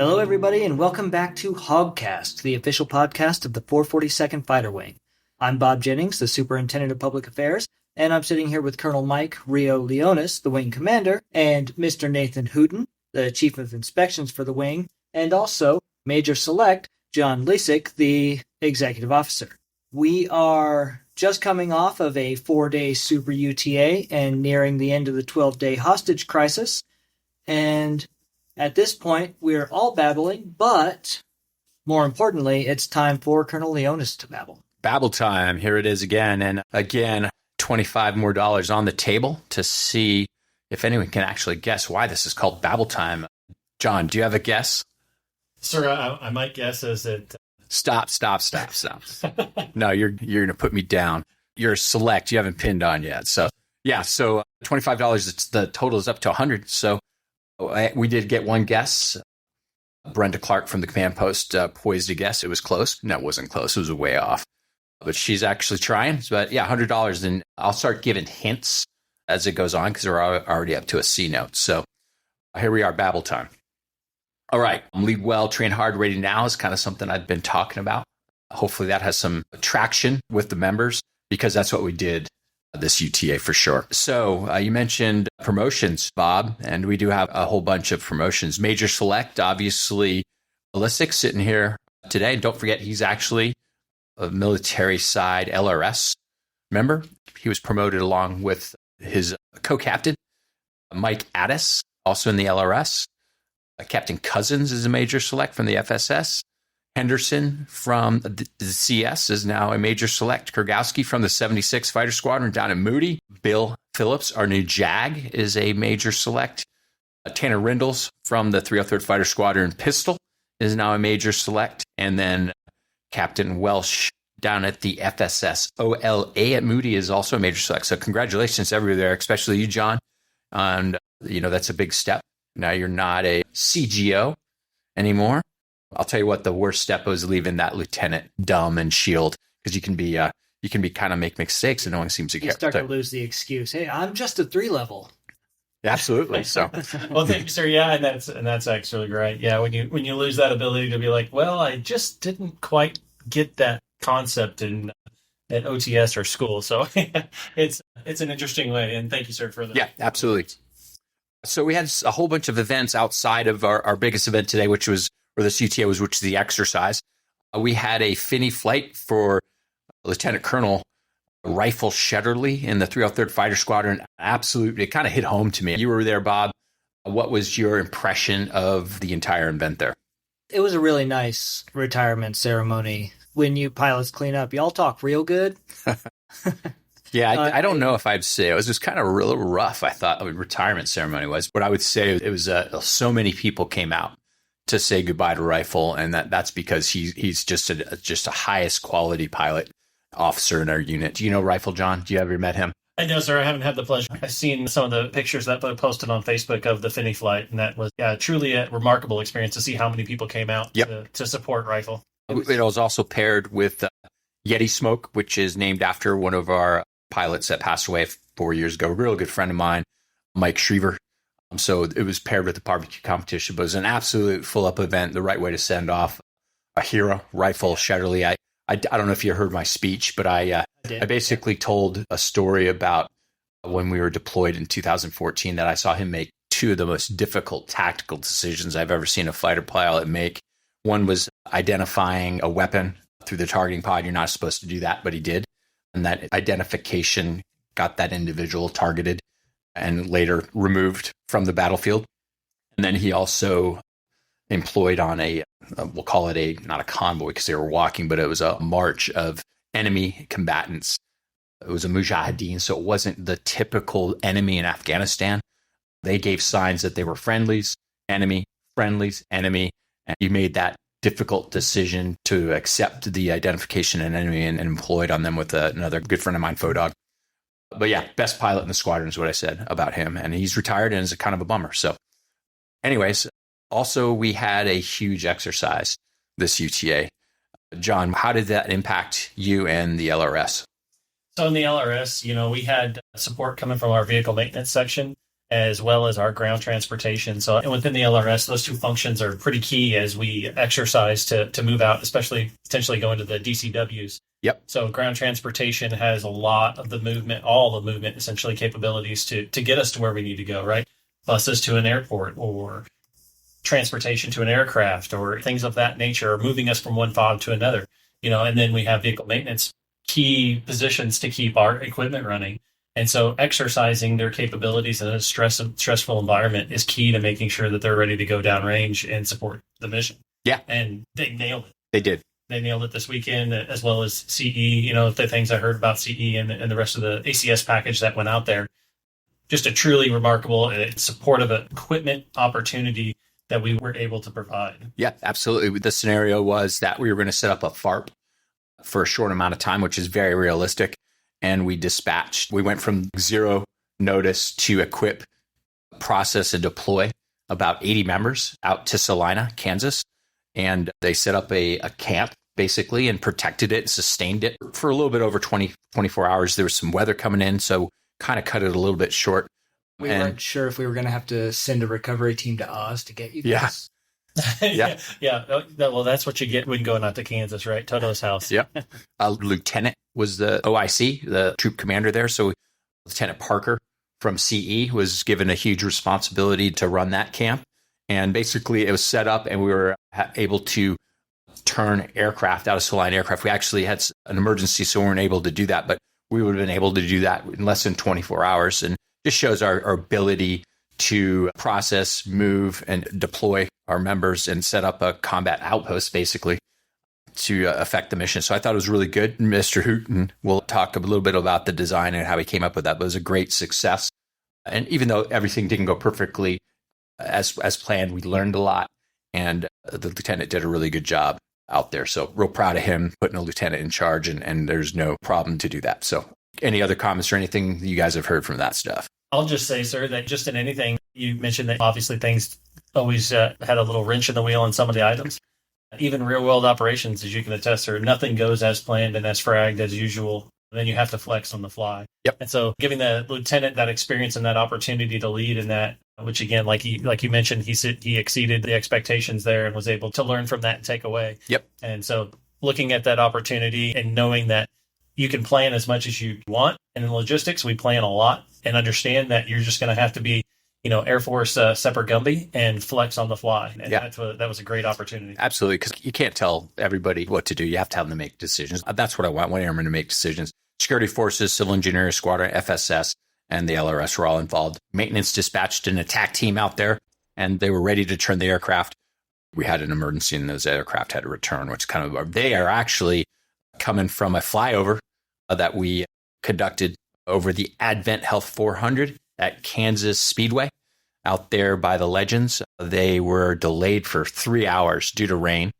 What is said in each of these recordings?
Hello, everybody, and welcome back to HawgCast, the official podcast of the 442nd Fighter Wing. I'm Bob Jennings, the Superintendent of Public Affairs, and I'm sitting here with Colonel Mike Rio Leonas, the Wing Commander, and Mr. Nathan Hooton, the Chief of Inspections for the Wing, and also Major Select John Lisick, the Executive Officer. We are just coming off of a 4-day Super UTA and nearing the end of the 12-day hostage crisis, and at this point, we're all babbling, but more importantly, it's time for Colonel Leonas to babble. Babble time. Here it is again. And again, $25 more on the table to see if anyone can actually guess why this is called Babble time. John, do you have a guess? Sir, I might guess is that... Stop. No, you're going to put me down. You're select. You haven't pinned on yet. So, yeah, so $25, the total is up to $100. So we did get one guess. Brenda Clark from the command post poised a guess. It was close. No, it wasn't close. It was way off. But she's actually trying. But yeah, $100. And I'll start giving hints as it goes on because we're already up to a C note. So here we are, babble time. All right. Lead well, train hard, ready now is kind of something I've been talking about. Hopefully that has some traction with the members because that's what we did this UTA for sure. So you mentioned promotions, Bob, and we do have a whole bunch of promotions. Major Select, obviously, Lisick sitting here today. And don't forget, he's actually a military side LRS member. He was promoted along with his co-captain, Mike Addis, also in the LRS. Captain Cousins is a Major Select from the FSS. Henderson from the CS is now a Major Select. Kurgowski from the 76 Fighter Squadron down in Moody. Bill Phillips, our new JAG, is a Major Select. Tanner Rindles from the 303rd Fighter Squadron Pistol is now a Major Select. And then Captain Welsh down at the FSS OLA at Moody is also a Major Select. So congratulations to everybody there, especially you, John. And, that's a big step. Now you're not a CGO anymore. I'll tell you what, the worst step was leaving that lieutenant dumb and shield because you can be kind of make mistakes and no one seems to care. You start to lose the excuse. Hey, I'm just a 3-level. Absolutely. So, well, thank you, sir. Yeah, and that's actually great. Yeah, when you lose that ability to be like, well, I just didn't quite get that concept in at OTS or school. So it's an interesting way. And thank you, sir, for that. Yeah, absolutely. So we had a whole bunch of events outside of our biggest event today, which was. Or this UTA was, which is the exercise. We had a Finney flight for Lieutenant Colonel Rifle Shetterly in the 303rd Fighter Squadron. Absolutely, it kind of hit home to me. You were there, Bob. What was your impression of the entire event there? It was a really nice retirement ceremony. When you pilots clean up, y'all talk real good. Yeah, I don't know if I'd say it was just kind of a little rough. I thought a retirement ceremony was, but I would say it was so many people came out to say goodbye to Rifle, and that's because he's just a highest quality pilot officer in our unit. Do you know Rifle, John? Do you ever met him? I know, sir. I haven't had the pleasure. I've seen some of the pictures that I posted on Facebook of the Finney flight, and that was truly a remarkable experience to see how many people came out to support Rifle. It was also paired with Yeti Smoke, which is named after one of our pilots that passed away 4 years ago. A real good friend of mine, Mike Schriever. So it was paired with the barbecue competition, but it was an absolute full-up event, the right way to send off a hero, Rifle Shetterly. I don't know if you heard my speech, but I basically told a story about when we were deployed in 2014 that I saw him make two of the most difficult tactical decisions I've ever seen a fighter pilot make. One was identifying a weapon through the targeting pod. You're not supposed to do that, but he did. And that identification got that individual targeted and later removed from the battlefield. And then he also employed on we'll call it not a convoy because they were walking, but it was a march of enemy combatants. It was a mujahideen, so it wasn't the typical enemy in Afghanistan. They gave signs that they were friendlies, enemy, and he made that difficult decision to accept the identification and enemy and employed on them with another good friend of mine, Fodog. But yeah, best pilot in the squadron is what I said about him. And he's retired and is a kind of a bummer. So anyways, also we had a huge exercise this UTA. John, how did that impact you and the LRS? So in the LRS, we had support coming from our vehicle maintenance section. as well as our ground transportation. So and within the LRS, those two functions are pretty key as we exercise to move out, especially potentially going to the DCWs. Yep. So ground transportation has a lot of the movement, all the movement essentially capabilities to get us to where we need to go, right? Buses to an airport or transportation to an aircraft or things of that nature, or moving us from one fob to another, and then we have vehicle maintenance, key positions to keep our equipment running. And so exercising their capabilities in a stressful environment is key to making sure that they're ready to go downrange and support the mission. Yeah. And they nailed it. They did. They nailed it this weekend, as well as CE, the things I heard about CE and the rest of the ACS package that went out there. Just a truly remarkable supportive equipment opportunity that we were able to provide. Yeah, absolutely. The scenario was that we were going to set up a FARP for a short amount of time, which is very realistic. And we went from zero notice to equip, process, and deploy about 80 members out to Salina, Kansas. And they set up a camp, basically, and protected it, sustained it for a little bit over 24 hours. There was some weather coming in, so kind of cut it a little bit short. We weren't sure if we were going to have to send a recovery team to Oz to get you guys. Yeah. Well, that's what you get when going out to Kansas, right? Toto's house. Yep. Lieutenant was the OIC, the troop commander there. So Lieutenant Parker from CE was given a huge responsibility to run that camp. And basically it was set up and we were able to turn aircraft out of Salina aircraft. We actually had an emergency, so we weren't able to do that, but we would have been able to do that in less than 24 hours. And just shows our ability to process, move, and deploy our members and set up a combat outpost, basically, to affect the mission. So I thought it was really good. Mr. Hooton will talk a little bit about the design and how he came up with that, but it was a great success. And even though everything didn't go perfectly as planned, we learned a lot, and the lieutenant did a really good job out there. So real proud of him putting a lieutenant in charge, and there's no problem to do that. So any other comments or anything you guys have heard from that stuff? I'll just say, sir, that just in anything, you mentioned that obviously things always had a little wrench in the wheel on some of the items. Even real world operations, as you can attest, sir, nothing goes as planned and as fragged as usual. Then you have to flex on the fly. Yep. And so giving the lieutenant that experience and that opportunity to lead in that, which again, like you mentioned, he exceeded the expectations there and was able to learn from that and take away. Yep. And so looking at that opportunity and knowing that you can plan as much as you want. And in logistics, we plan a lot and understand that you're just going to have to be, Air Force Semper Gumby and flex on the fly. And that was a great opportunity. Absolutely, because you can't tell everybody what to do. You have to have them make decisions. That's what I want airmen to make decisions. Security forces, civil engineering squadron, FSS, and the LRS were all involved. Maintenance dispatched an attack team out there, and they were ready to turn the aircraft. We had an emergency, and those aircraft had to return, which they are actually coming from a flyover that we conducted over the Advent Health 400 at Kansas Speedway out there by the Legends. They were delayed for 3 hours due to rain.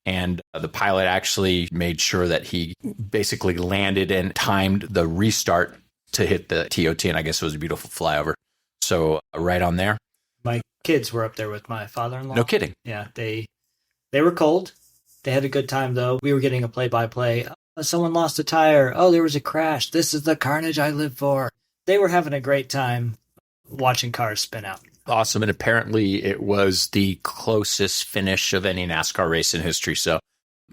And the pilot actually made sure that he basically landed and timed the restart to hit the TOT. And I guess it was a beautiful flyover. So right on there. My kids were up there with my father-in-law. No kidding. Yeah, they were cold. They had a good time, though. We were getting a play-by-play. Someone lost a tire. Oh, there was a crash. This is the carnage I live for. They were having a great time watching cars spin out. Awesome. And apparently it was the closest finish of any NASCAR race in history. So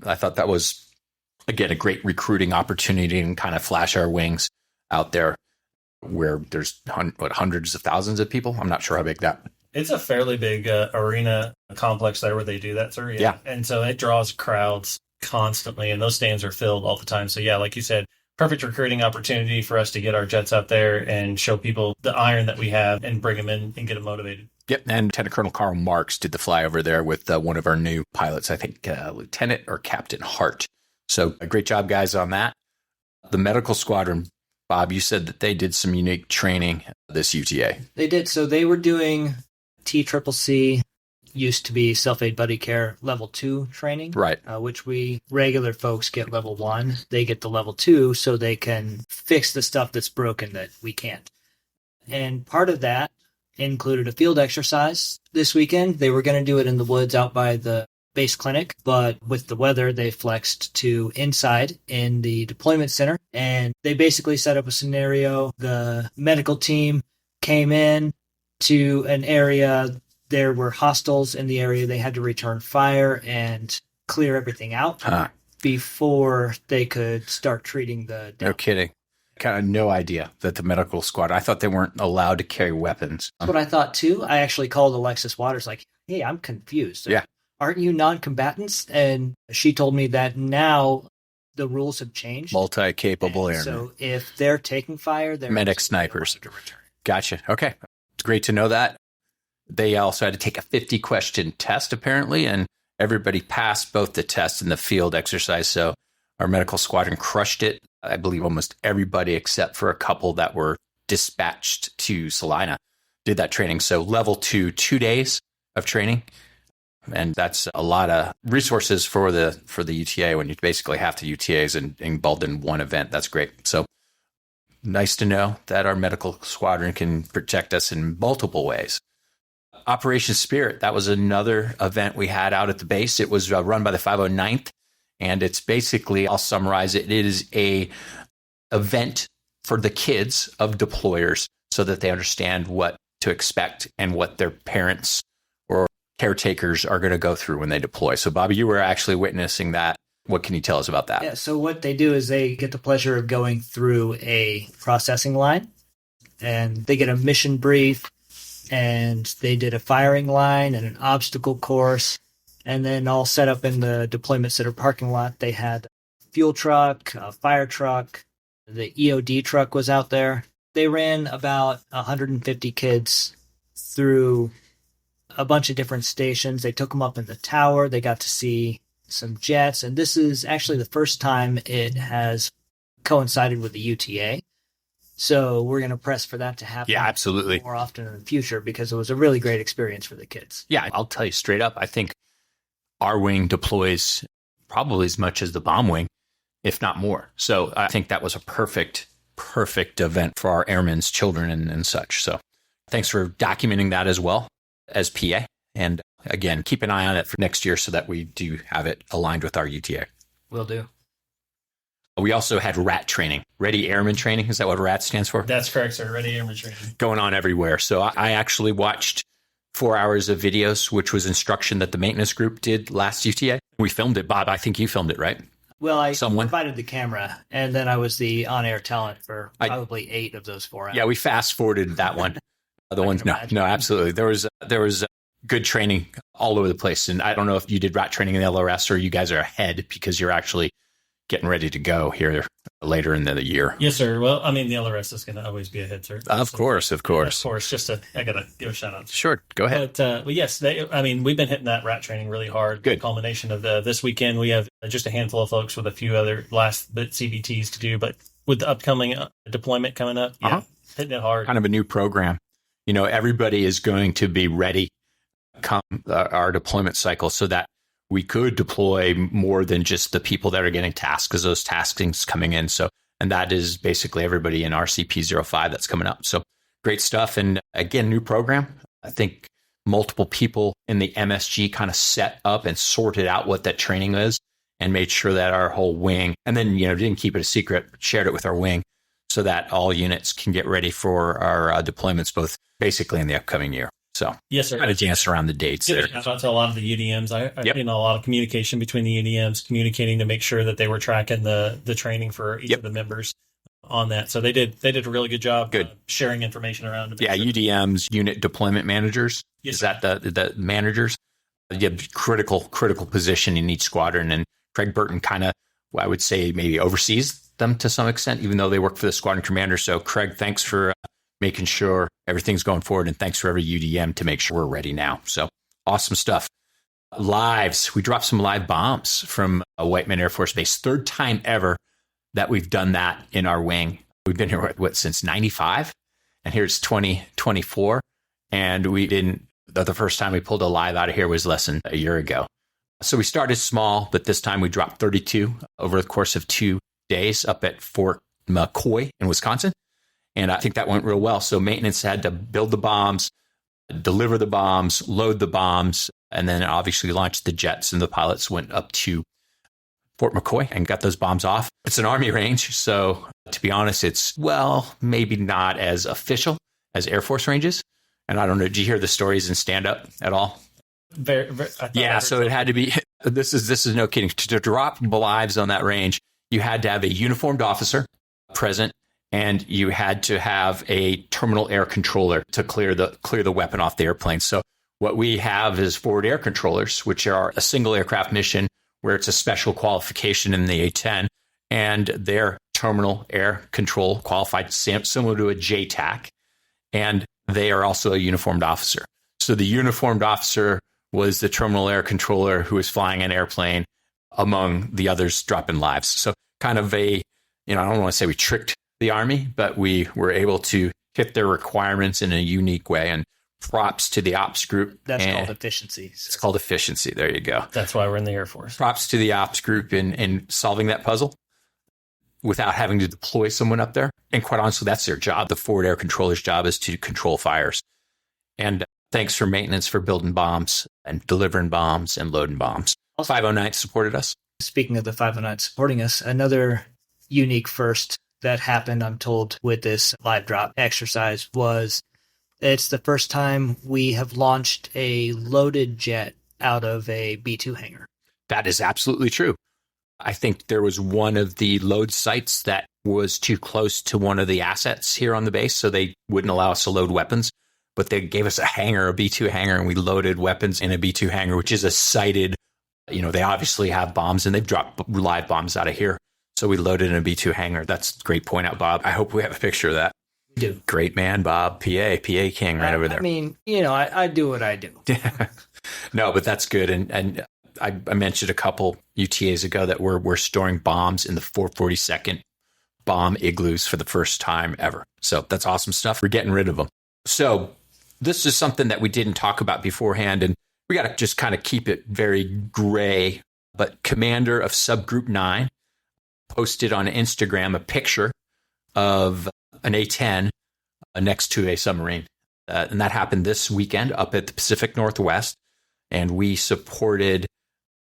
I thought that was, again, a great recruiting opportunity and kind of flash our wings out there where there's hundreds of thousands of people. I'm not sure how big that. It's a fairly big arena complex there where they do that, sir. Yeah. And so it draws crowds constantly, and those stands are filled all the time. So yeah, like you said, perfect recruiting opportunity for us to get our jets out there and show people the iron that we have and bring them in and get them motivated. Yep. And Lieutenant Colonel Carl Marks did the flyover there with one of our new pilots, I think Lieutenant or Captain Hart. So a great job, guys, on that. The medical squadron, Bob, you said that they did some unique training this UTA. They did. So they were doing TCCC, used to be Self-Aid Buddy Care Level 2 training. Right. Which we regular folks get Level 1. They get the Level 2 so they can fix the stuff that's broken that we can't. And part of that included a field exercise this weekend. They were going to do it in the woods out by the base clinic, but with the weather, they flexed to inside in the deployment center. And they basically set up a scenario. The medical team came in, to an area. There were hostiles in the area. They had to return fire and clear everything out before they could start treating the down. No kidding. Kind of no idea that the medical squad, I thought they weren't allowed to carry weapons. That's what I thought too. I actually called Alexis Waters like, hey, I'm confused. Yeah. Aren't you non-combatants? And she told me that now the rules have changed. Multi-capable airmen. So if they're taking fire, they're medic snipers. to return. Gotcha. Okay. It's great to know that. They also had to take a 50-question test, apparently, and everybody passed both the test and the field exercise. So our medical squadron crushed it. I believe almost everybody except for a couple that were dispatched to Salina did that training. So level 2, 2 days of training. And that's a lot of resources for the UTA when you basically have the UTAs involved in one event. That's great. So nice to know that our medical squadron can protect us in multiple ways. Operation Spirit, that was another event we had out at the base. It was run by the 509th, and it's basically, I'll summarize it, it is a event for the kids of deployers so that they understand what to expect and what their parents or caretakers are going to go through when they deploy. So, Bobby, you were actually witnessing that. What can you tell us about that? Yeah, so what they do is they get the pleasure of going through a processing line, and they get a mission brief, and they did a firing line and an obstacle course, and then all set up in the deployment center parking lot. They had a fuel truck, a fire truck, the EOD truck was out there. They ran about 150 kids through a bunch of different stations. They took them up in the tower. They got to see some jets, and this is actually the first time it has coincided with the UTA. So we're going to press for that to happen. Yeah, absolutely. More often in the future because it was a really great experience for the kids. Yeah, I'll tell you straight up. I think our wing deploys probably as much as the bomb wing, if not more. So I think that was a perfect event for our airmen's children and such. So thanks for documenting that as well as PA. And again, keep an eye on it for next year so that we do have it aligned with our UTA. Will do. We also had RAT training, Ready Airman Training. Is that what RAT stands for? That's correct, sir. Ready Airman Training. Going on everywhere. So I actually watched 4 hours of videos, which was instruction that the maintenance group did last UTA. We filmed it. Bob, I think you filmed it, right? Well, I provided the camera, and then I was the on-air talent for probably 8 of those 4 hours. Yeah, we fast-forwarded that one. The ones, no, absolutely. There was good training all over the place. And I don't know if you did RAT training in the LRS or you guys are ahead because you're actually getting ready to go here later in the year. Yes, sir. Well, I mean, the LRS is going to always be ahead, sir. Of course. Of course. I got to give a shout out. Sure. Go ahead. But yes, we've been hitting that RAT training really hard. Good. The culmination of this weekend, we have just a handful of folks with a few other last bit CBTs to do. But with the upcoming deployment coming up, hitting it hard. Kind of a new program. You know, everybody is going to be ready come our deployment cycle so that we could deploy more than just the people that are getting tasked because those taskings coming in. So, and that is basically everybody in RCP 05 that's coming up. So great stuff. And again, new program. I think multiple people in the MSG kind of set up and sorted out what that training is and made sure that our whole wing, and then, didn't keep it a secret, but shared it with our wing so that all units can get ready for our deployments, both basically in the upcoming year. So yes, sir. Kind of dance around the dates there. Shout out to a lot of the UDMs. I a lot of communication between the UDMs, communicating to make sure that they were tracking the training for each of the members on that. So they did a really good job. Sharing information around. Yeah, UDMs, unit deployment managers. Yes, is that the managers? You have critical position in each squadron, and Craig Burton kind of, I would say, maybe oversees them to some extent, even though they work for the squadron commander. So Craig, thanks for making sure everything's going forward. And thanks for every UDM to make sure we're ready now. So awesome stuff. Lives. We dropped some live bombs from Whiteman Air Force Base. 3rd time ever that we've done that in our wing. We've been here, since 95? And here's 2024. And we didn't, the first time we pulled a live out of here was less than a year ago. So we started small, but this time we dropped 32 over the course of 2 days up at Fort McCoy in Wisconsin. And I think that went real well. So maintenance had to build the bombs, deliver the bombs, load the bombs, and then obviously launch the jets. And the pilots went up to Fort McCoy and got those bombs off. It's an Army range. So to be honest, it's, maybe not as official as Air Force ranges. And I don't know, did you hear the stories in stand-up at all? Yeah, so it had to be, this is no kidding. To drop lives on that range, you had to have a uniformed officer present, and you had to have a terminal air controller to clear the weapon off the airplane. So what we have is forward air controllers, which are a single aircraft mission where it's a special qualification in the A-10, and they're terminal air control qualified, similar to a JTAC, and they are also a uniformed officer. So the uniformed officer was the terminal air controller who was flying an airplane among the others dropping lives. So kind of I don't want to say we tricked the Army, but we were able to hit their requirements in a unique way. And props to the ops group. That's called efficiency. It's called efficiency. There you go. That's why we're in the Air Force. Props to the ops group in solving that puzzle without having to deploy someone up there. And quite honestly, that's their job. The forward air controller's job is to control fires. And thanks for maintenance for building bombs and delivering bombs and loading bombs. 509 supported us. Speaking of the 509 supporting us, another unique first that happened, I'm told, with this live drop exercise was it's the first time we have launched a loaded jet out of a B-2 hangar. That is absolutely true. I think there was one of the load sites that was too close to one of the assets here on the base, so they wouldn't allow us to load weapons. But they gave us a hangar, a B-2 hangar, and we loaded weapons in a B-2 hangar, which is a sited, they obviously have bombs, and they've dropped live bombs out of here. So we loaded in a B-2 hangar. That's a great point out, Bob. I hope we have a picture of that. We do. Great man, Bob. PA King right over there. I mean, I do what I do. No, but that's good. And I mentioned a couple UTAs ago that we're storing bombs in the 442nd bomb igloos for the first time ever. So that's awesome stuff. We're getting rid of them. So this is something that we didn't talk about beforehand, and we got to just kind of keep it very gray. But Commander of Subgroup 9 posted on Instagram a picture of an A-10 next to a submarine. And that happened this weekend up at the Pacific Northwest. And we supported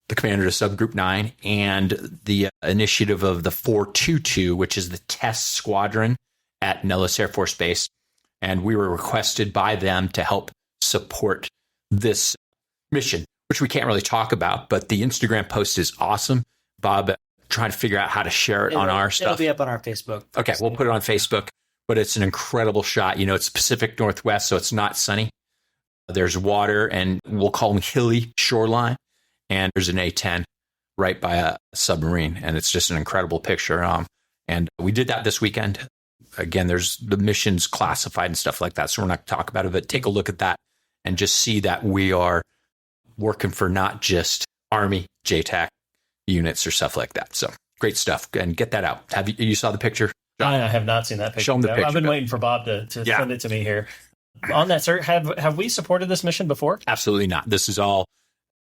the commander of Subgroup 9 and the initiative of the 422, which is the test squadron at Nellis Air Force Base. And we were requested by them to help support this mission, which we can't really talk about. But the Instagram post is awesome. Bob, trying to figure out how to share it on our stuff. It'll be up on our Facebook. Okay, we'll put it on Facebook. But it's an incredible shot. It's Pacific Northwest, so it's not sunny. There's water, and we'll call them hilly shoreline. And there's an A-10 right by a submarine, and it's just an incredible picture. And we did that this weekend. Again, there's the missions classified and stuff like that, so we're not going to talk about it, but take a look at that and just see that we are working for not just Army JTAC units or stuff like that. So great stuff, and get that out. Have you saw the picture? I have not seen that picture. Show him the picture. I've been waiting for Bob to send it to me here. On that, sir, have we supported this mission before? Absolutely not. This is all,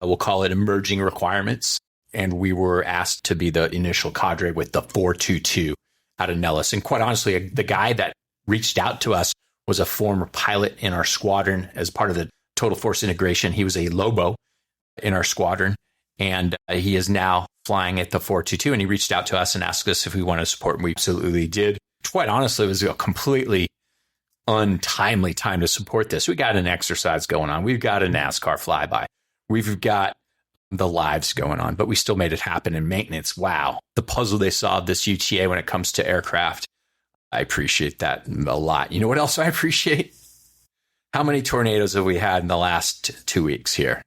we'll call it emerging requirements. And we were asked to be the initial cadre with the 422 out of Nellis. And quite honestly, the guy that reached out to us was a former pilot in our squadron as part of the Total Force Integration. He was a Lobo in our squadron, and he is now flying at the 422. And he reached out to us and asked us if we wanted to support, and we absolutely did. Quite honestly, it was a completely untimely time to support this. We got an exercise going on. We've got a NASCAR flyby. We've got the lives going on, but we still made it happen in maintenance. Wow. The puzzle they solved this UTA when it comes to aircraft. I appreciate that a lot. You know what else I appreciate? How many tornadoes have we had in the last 2 weeks here?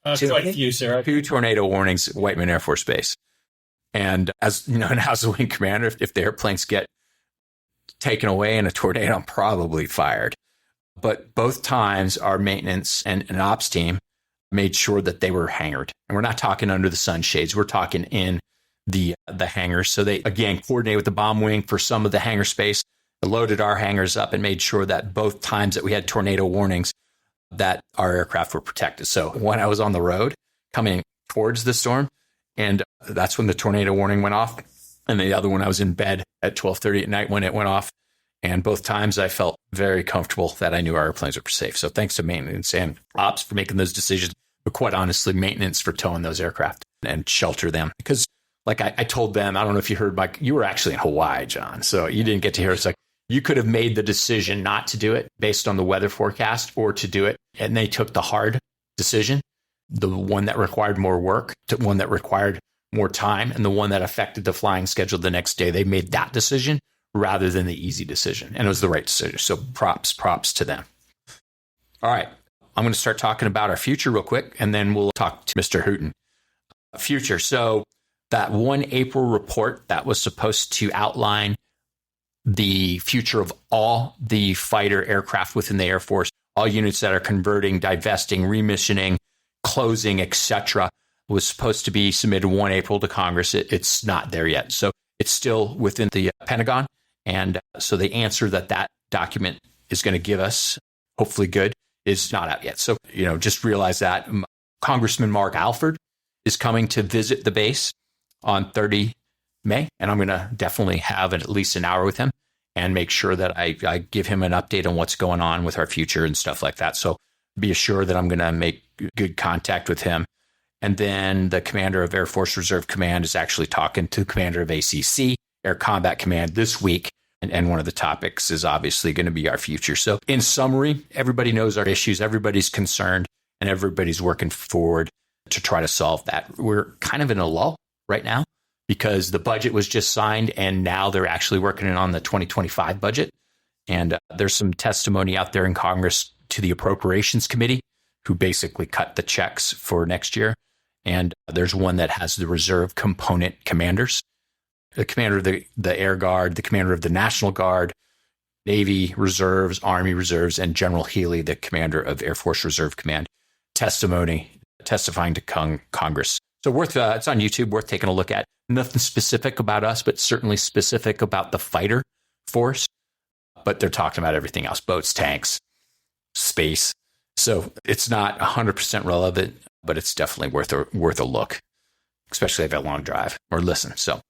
Quite a few, sir. 2 tornado warnings at Whiteman Air Force Base. And as you know, now as a wing commander, if the airplanes get taken away in a tornado, I'm probably fired. But both times our maintenance and ops team made sure that they were hangared. And we're not talking under the sunshades. We're talking in the hangars. So they, again, coordinated with the bomb wing for some of the hangar space, loaded our hangars up and made sure that both times that we had tornado warnings, that our aircraft were protected. So when I was on the road coming towards the storm, and that's when the tornado warning went off. And the other one, I was in bed at 12:30 at night when it went off. And both times I felt very comfortable that I knew our airplanes were safe. So thanks to maintenance and ops for making those decisions, but quite honestly, maintenance for towing those aircraft and shelter them. Because like I told them, I don't know if you heard, Mike, you were actually in Hawaii, John. So you didn't get to hear. It's like, you could have made the decision not to do it based on the weather forecast or to do it. And they took the hard decision, the one that required more work, the one that required more time, and the one that affected the flying schedule the next day. They made that decision rather than the easy decision. And it was the right decision. So props to them. All right. I'm going to start talking about our future real quick, and then we'll talk to Mr. Hooton. Future. So that 1 April report that was supposed to outline the future of all the fighter aircraft within the Air Force, all units that are converting, divesting, remissioning, closing, etc., was supposed to be submitted 1 April to Congress. It's not there yet. So it's still within the Pentagon. And so the answer that document is going to give us, hopefully good, is not out yet. So, just realize that Congressman Mark Alford is coming to visit the base on 30 May. And I'm going to definitely have at least an hour with him and make sure that I give him an update on what's going on with our future and stuff like that. So be assured that I'm going to make good contact with him. And then the commander of Air Force Reserve Command is actually talking to the commander of ACC, Air Combat Command, this week. And one of the topics is obviously going to be our future. So in summary, everybody knows our issues, everybody's concerned, and everybody's working forward to try to solve that. We're kind of in a lull right now because the budget was just signed and now they're actually working on the 2025 budget. And there's some testimony out there in Congress to the Appropriations Committee, who basically cut the checks for next year. And there's one that has the reserve component commanders, the commander of the Air Guard, the commander of the National Guard, Navy Reserves, Army Reserves, and General Healy, the commander of Air Force Reserve Command, testifying to Congress. So it's on YouTube, worth taking a look at. Nothing specific about us, but certainly specific about the fighter force. But they're talking about everything else, boats, tanks, space. So it's not 100% relevant, but it's definitely worth a look, especially if you have a long drive or listen. So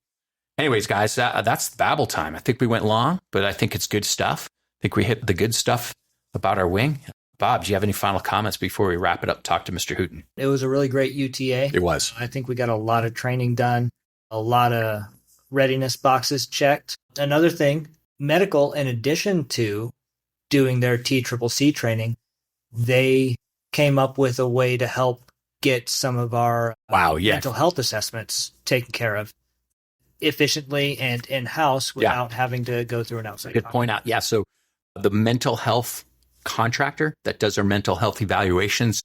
anyways, guys, that's Babble time. I think we went long, but I think it's good stuff. I think we hit the good stuff about our wing. Bob, do you have any final comments before we wrap it up? Talk to Mr. Hooton. It was a really great UTA. It was. I think we got a lot of training done, a lot of readiness boxes checked. Another thing, medical, in addition to doing their TCCC training, they came up with a way to help get some of our mental health assessments taken care of efficiently and in-house without having to go through an outside. Good point out. Yeah. So the mental health contractor that does our mental health evaluations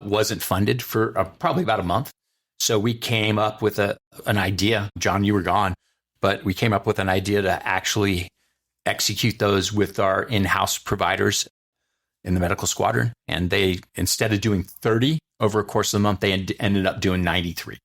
wasn't funded for probably about a month. So we came up with an idea. John, you were gone, but we came up with an idea to actually execute those with our in-house providers in the medical squadron. And they, instead of doing 30 over a course of the month, they ended up doing 93.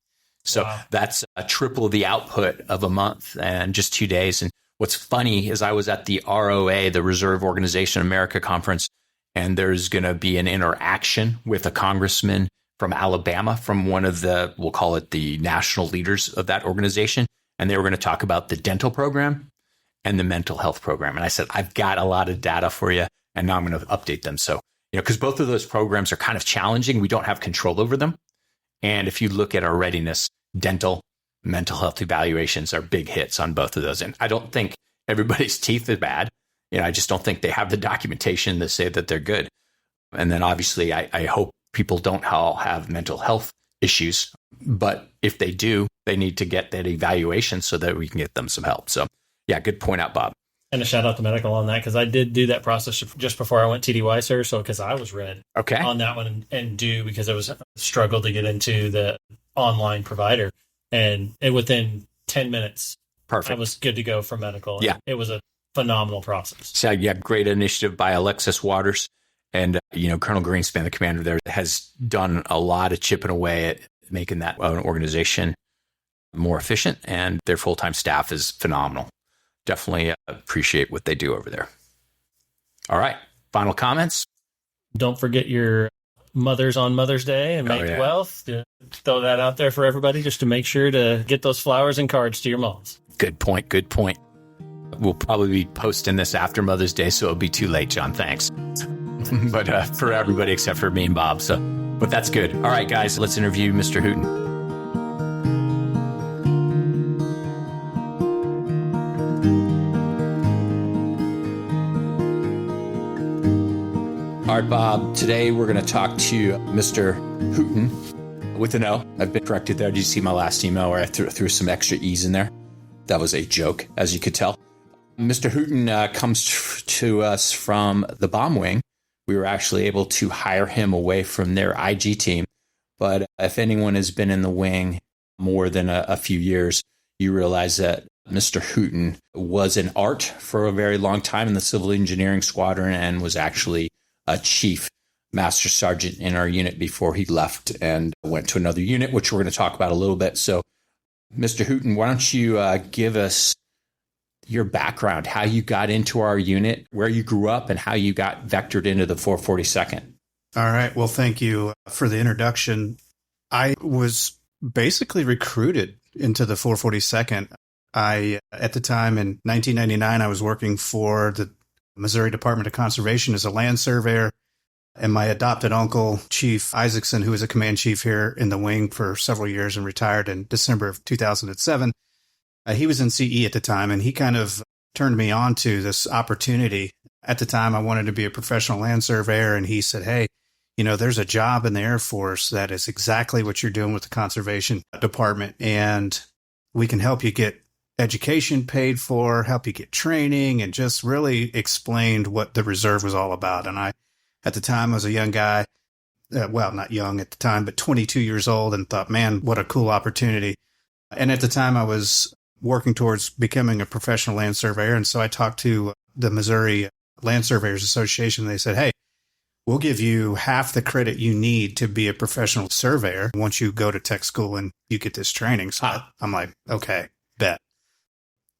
So that's a triple the output of a month and just 2 days. And what's funny is I was at the ROA, the Reserve Organization America conference, and there's going to be an interaction with a congressman from Alabama, from one of the, we'll call it the national leaders of that organization. And they were going to talk about the dental program and the mental health program. And I said, I've got a lot of data for you, and now I'm going to update them. So, because both of those programs are kind of challenging. We don't have control over them. And if you look at our readiness, dental, mental health evaluations are big hits on both of those. And I don't think everybody's teeth are bad. I just don't think they have the documentation to say that they're good. And then obviously, I hope people don't all have mental health issues. But if they do, they need to get that evaluation so that we can get them some help. So, yeah, good point out, Bob. And a shout out to medical on that, because I did do that process just before I went TDY, sir. So, because I was red on that one and due because it was a struggle to get into the online provider. And within 10 minutes, perfect, I was good to go for medical. Yeah. It was a phenomenal process. So, yeah, great initiative by Alexis Waters. And, Colonel Greenspan, the commander there, has done a lot of chipping away at making that organization more efficient. And their full-time staff is phenomenal. Definitely appreciate what they do over there. All right. Final comments? Don't forget your mothers on Mother's Day and make wealth. Throw that out there for everybody just to make sure to get those flowers and cards to your moms. Good point. Good point. We'll probably be posting this after Mother's Day, so it'll be too late, John. Thanks. But for everybody except for me and Bob. But that's good. All right, guys, let's interview Mr. Hooton. All right, Bob. Today we're going to talk to Mr. Hooton with an O. I've been corrected there. Did you see my last email where I threw some extra E's in there? That was a joke, as you could tell. Mr. Hooton comes to us from the bomb wing. We were actually able to hire him away from their IG team. But if anyone has been in the wing more than a few years, you realize that Mr. Hooton was an art for a very long time in the civil engineering squadron and was actually a chief master sergeant in our unit before he left and went to another unit, which we're going to talk about a little bit. So, Mr. Hooton, why don't you give us your background, how you got into our unit, where you grew up, and how you got vectored into the 442nd? All right. Well, thank you for the introduction. I was basically recruited into the 442nd. At the time in 1999, I was working for the Missouri Department of Conservation as a land surveyor. And my adopted uncle, Chief Isaacson, who was a command chief here in the wing for several years and retired in December of 2007, he was in CE at the time, and he kind of turned me on to this opportunity. At the time, I wanted to be a professional land surveyor, and he said, hey, there's a job in the Air Force that is exactly what you're doing with the Conservation Department, and we can help you get education paid for, help you get training, and just really explained what the reserve was all about. And at the time, I was a young guy, well, not young at the time, but 22 years old, and thought, man, what a cool opportunity. And at the time, I was working towards becoming a professional land surveyor. And so I talked to the Missouri Land Surveyors Association. They said, hey, we'll give you half the credit you need to be a professional surveyor once you go to tech school and you get this training. So I'm like, okay, bet.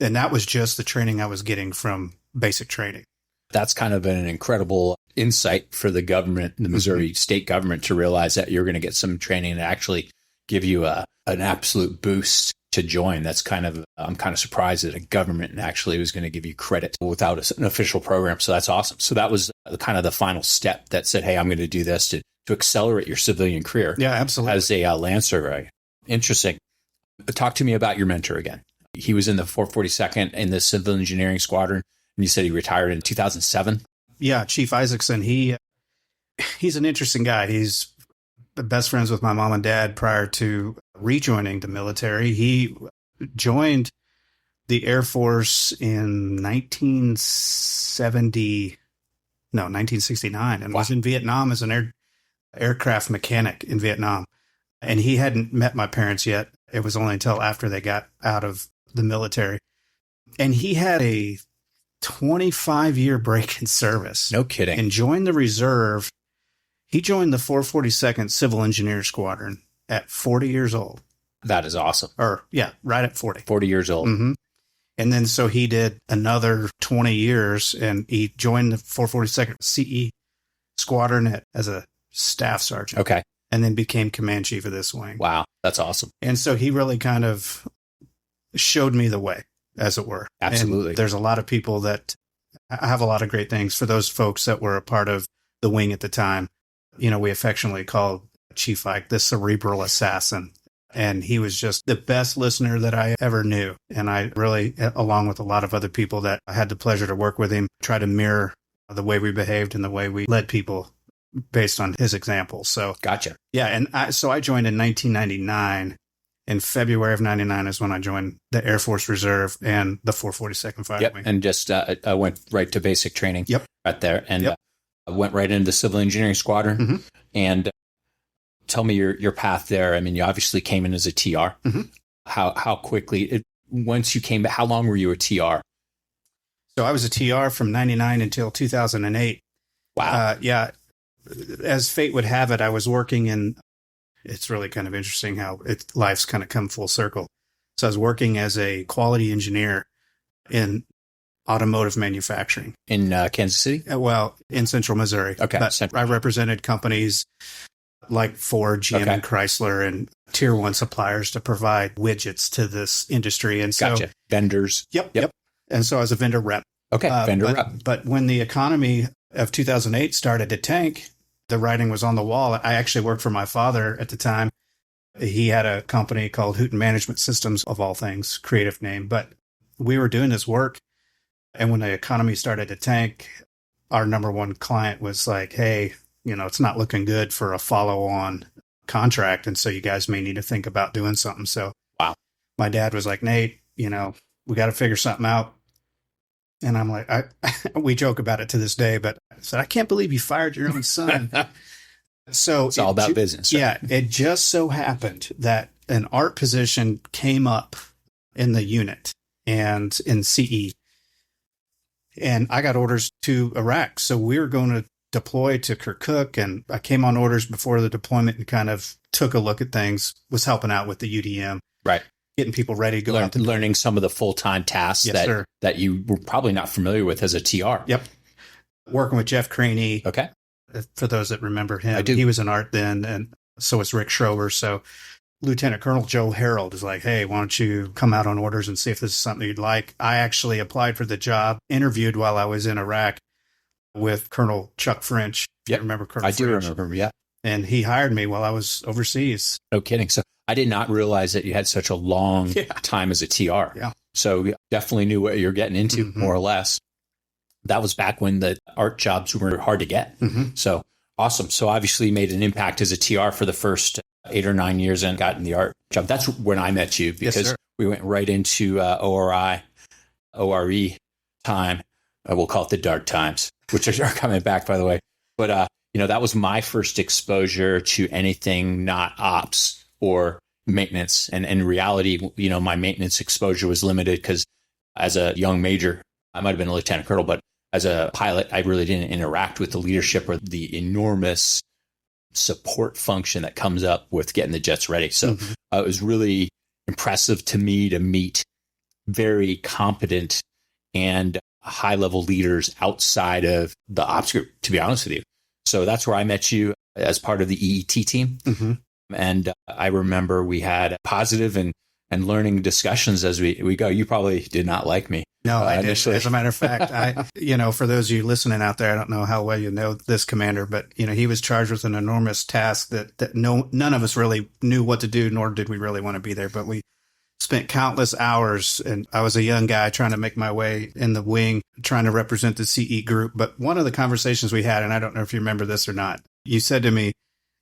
And that was just the training I was getting from basic training. That's kind of an incredible insight for the government, the Missouri state government, to realize that you're going to get some training and actually give you an absolute boost to join. That's I'm kind of surprised that a government actually was going to give you credit without an official program. So that's awesome. So that was kind of the final step that said, hey, I'm going to do this to accelerate your civilian career. Yeah, absolutely. As a land surveyor. Interesting. Talk to me about your mentor again. He was in the 442nd in the civil engineering squadron, and you said he retired in 2007? Yeah, Chief Isaacson. He's an interesting guy. He's best friends with my mom and dad prior to rejoining the military. He joined the Air Force in 1969, and was in Vietnam as an aircraft mechanic in Vietnam. And he hadn't met my parents yet. It was only until after they got out of the military. And he had a 25-year break in service. No kidding. And joined the reserve. He joined the 442nd Civil Engineer Squadron at 40 years old. That is awesome. Right at 40. 40 years old. Mm-hmm. And then so he did another 20 years, and he joined the 442nd CE Squadron as a staff sergeant. Okay. And then became command chief of this wing. Wow, that's awesome. And so he really kind of showed me the way, as it were. Absolutely. And there's a lot of people that have a lot of great things. For those folks that were a part of the wing at the time, we affectionately called Chief Ike the cerebral assassin. And he was just the best listener that I ever knew. And I really, along with a lot of other people that I had the pleasure to work with him, try to mirror the way we behaved and the way we led people based on his example. So, gotcha. Yeah. And I joined in 1999. In February of 99 is when I joined the Air Force Reserve and the 442nd Fighter Wing. And just I went right to basic training. Yep. Right there. And I went right into the Civil Engineering Squadron. Mm-hmm. And tell me your path there. I mean, you obviously came in as a TR. Mm-hmm. How quickly, once you came, how long were you a TR? So I was a TR from 99 until 2008. Wow. Yeah. As fate would have it, I was working in, it's really kind of interesting how life's kind of come full circle. So I was working as a quality engineer in automotive manufacturing. In Kansas City? Well, in central Missouri. Okay. But I represented companies like Ford, GM, and Chrysler, and tier one suppliers to provide widgets to this industry. And so, gotcha. Vendors. Yep. And so I was a vendor rep. Okay, vendor rep. But when the economy of 2008 started to tank, the writing was on the wall. I actually worked for my father at the time. He had a company called Hooton Management Systems, of all things, creative name. But we were doing this work. And when the economy started to tank, our number one client was like, hey, it's not looking good for a follow-on contract. And so you guys may need to think about doing something. So wow. My dad was like, Nate, we got to figure something out. And I'm like, we joke about it to this day, but I said, I can't believe you fired your own son. So it's all about business. Right? Yeah. It just so happened that an art position came up in the unit and in CE. And I got orders to Iraq. So we were going to deploy to Kirkuk. And I came on orders before the deployment and kind of took a look at things, was helping out with the UDM. Right. Getting people ready to go out. Learning some of the full-time tasks that you were probably not familiar with as a TR. Yep. Working with Jeff Craney. Okay. For those that remember him. I do. He was an art then, and so was Rick Schrober. So Lieutenant Colonel Joe Harold is like, hey, why don't you come out on orders and see if this is something you'd like? I actually applied for the job, interviewed while I was in Iraq with Colonel Chuck French. Yeah, remember Colonel I do French? remember him, yeah. And he hired me while I was overseas. No kidding. So I did not realize that you had such a long time as a TR. Yeah. So you definitely knew what you're getting into, more or less. That was back when the art jobs were hard to get. So awesome. So obviously you made an impact as a TR for the first 8 or 9 years and got in the art job. That's when I met you, because we went right into ORE time. We'll call it the dark times, which are coming back, by the way. But, that was my first exposure to anything not ops or maintenance. And in reality, my maintenance exposure was limited because as a young major, I might have been a lieutenant colonel, but as a pilot, I really didn't interact with the leadership or the enormous support function that comes up with getting the jets ready. So it was really impressive to me to meet very competent and high-level leaders outside of the ops group, to be honest with you. So that's where I met you as part of the EET team. And I remember we had positive and learning discussions as we go. You probably did not like me. No, I didn't. Initially. As a matter of fact, for those of you listening out there, I don't know how well you know this commander, but, he was charged with an enormous task that none of us really knew what to do, nor did we really want to be there. But we spent countless hours, and I was a young guy trying to make my way in the wing, trying to represent the CE group. But one of the conversations we had, and I don't know if you remember this or not, you said to me,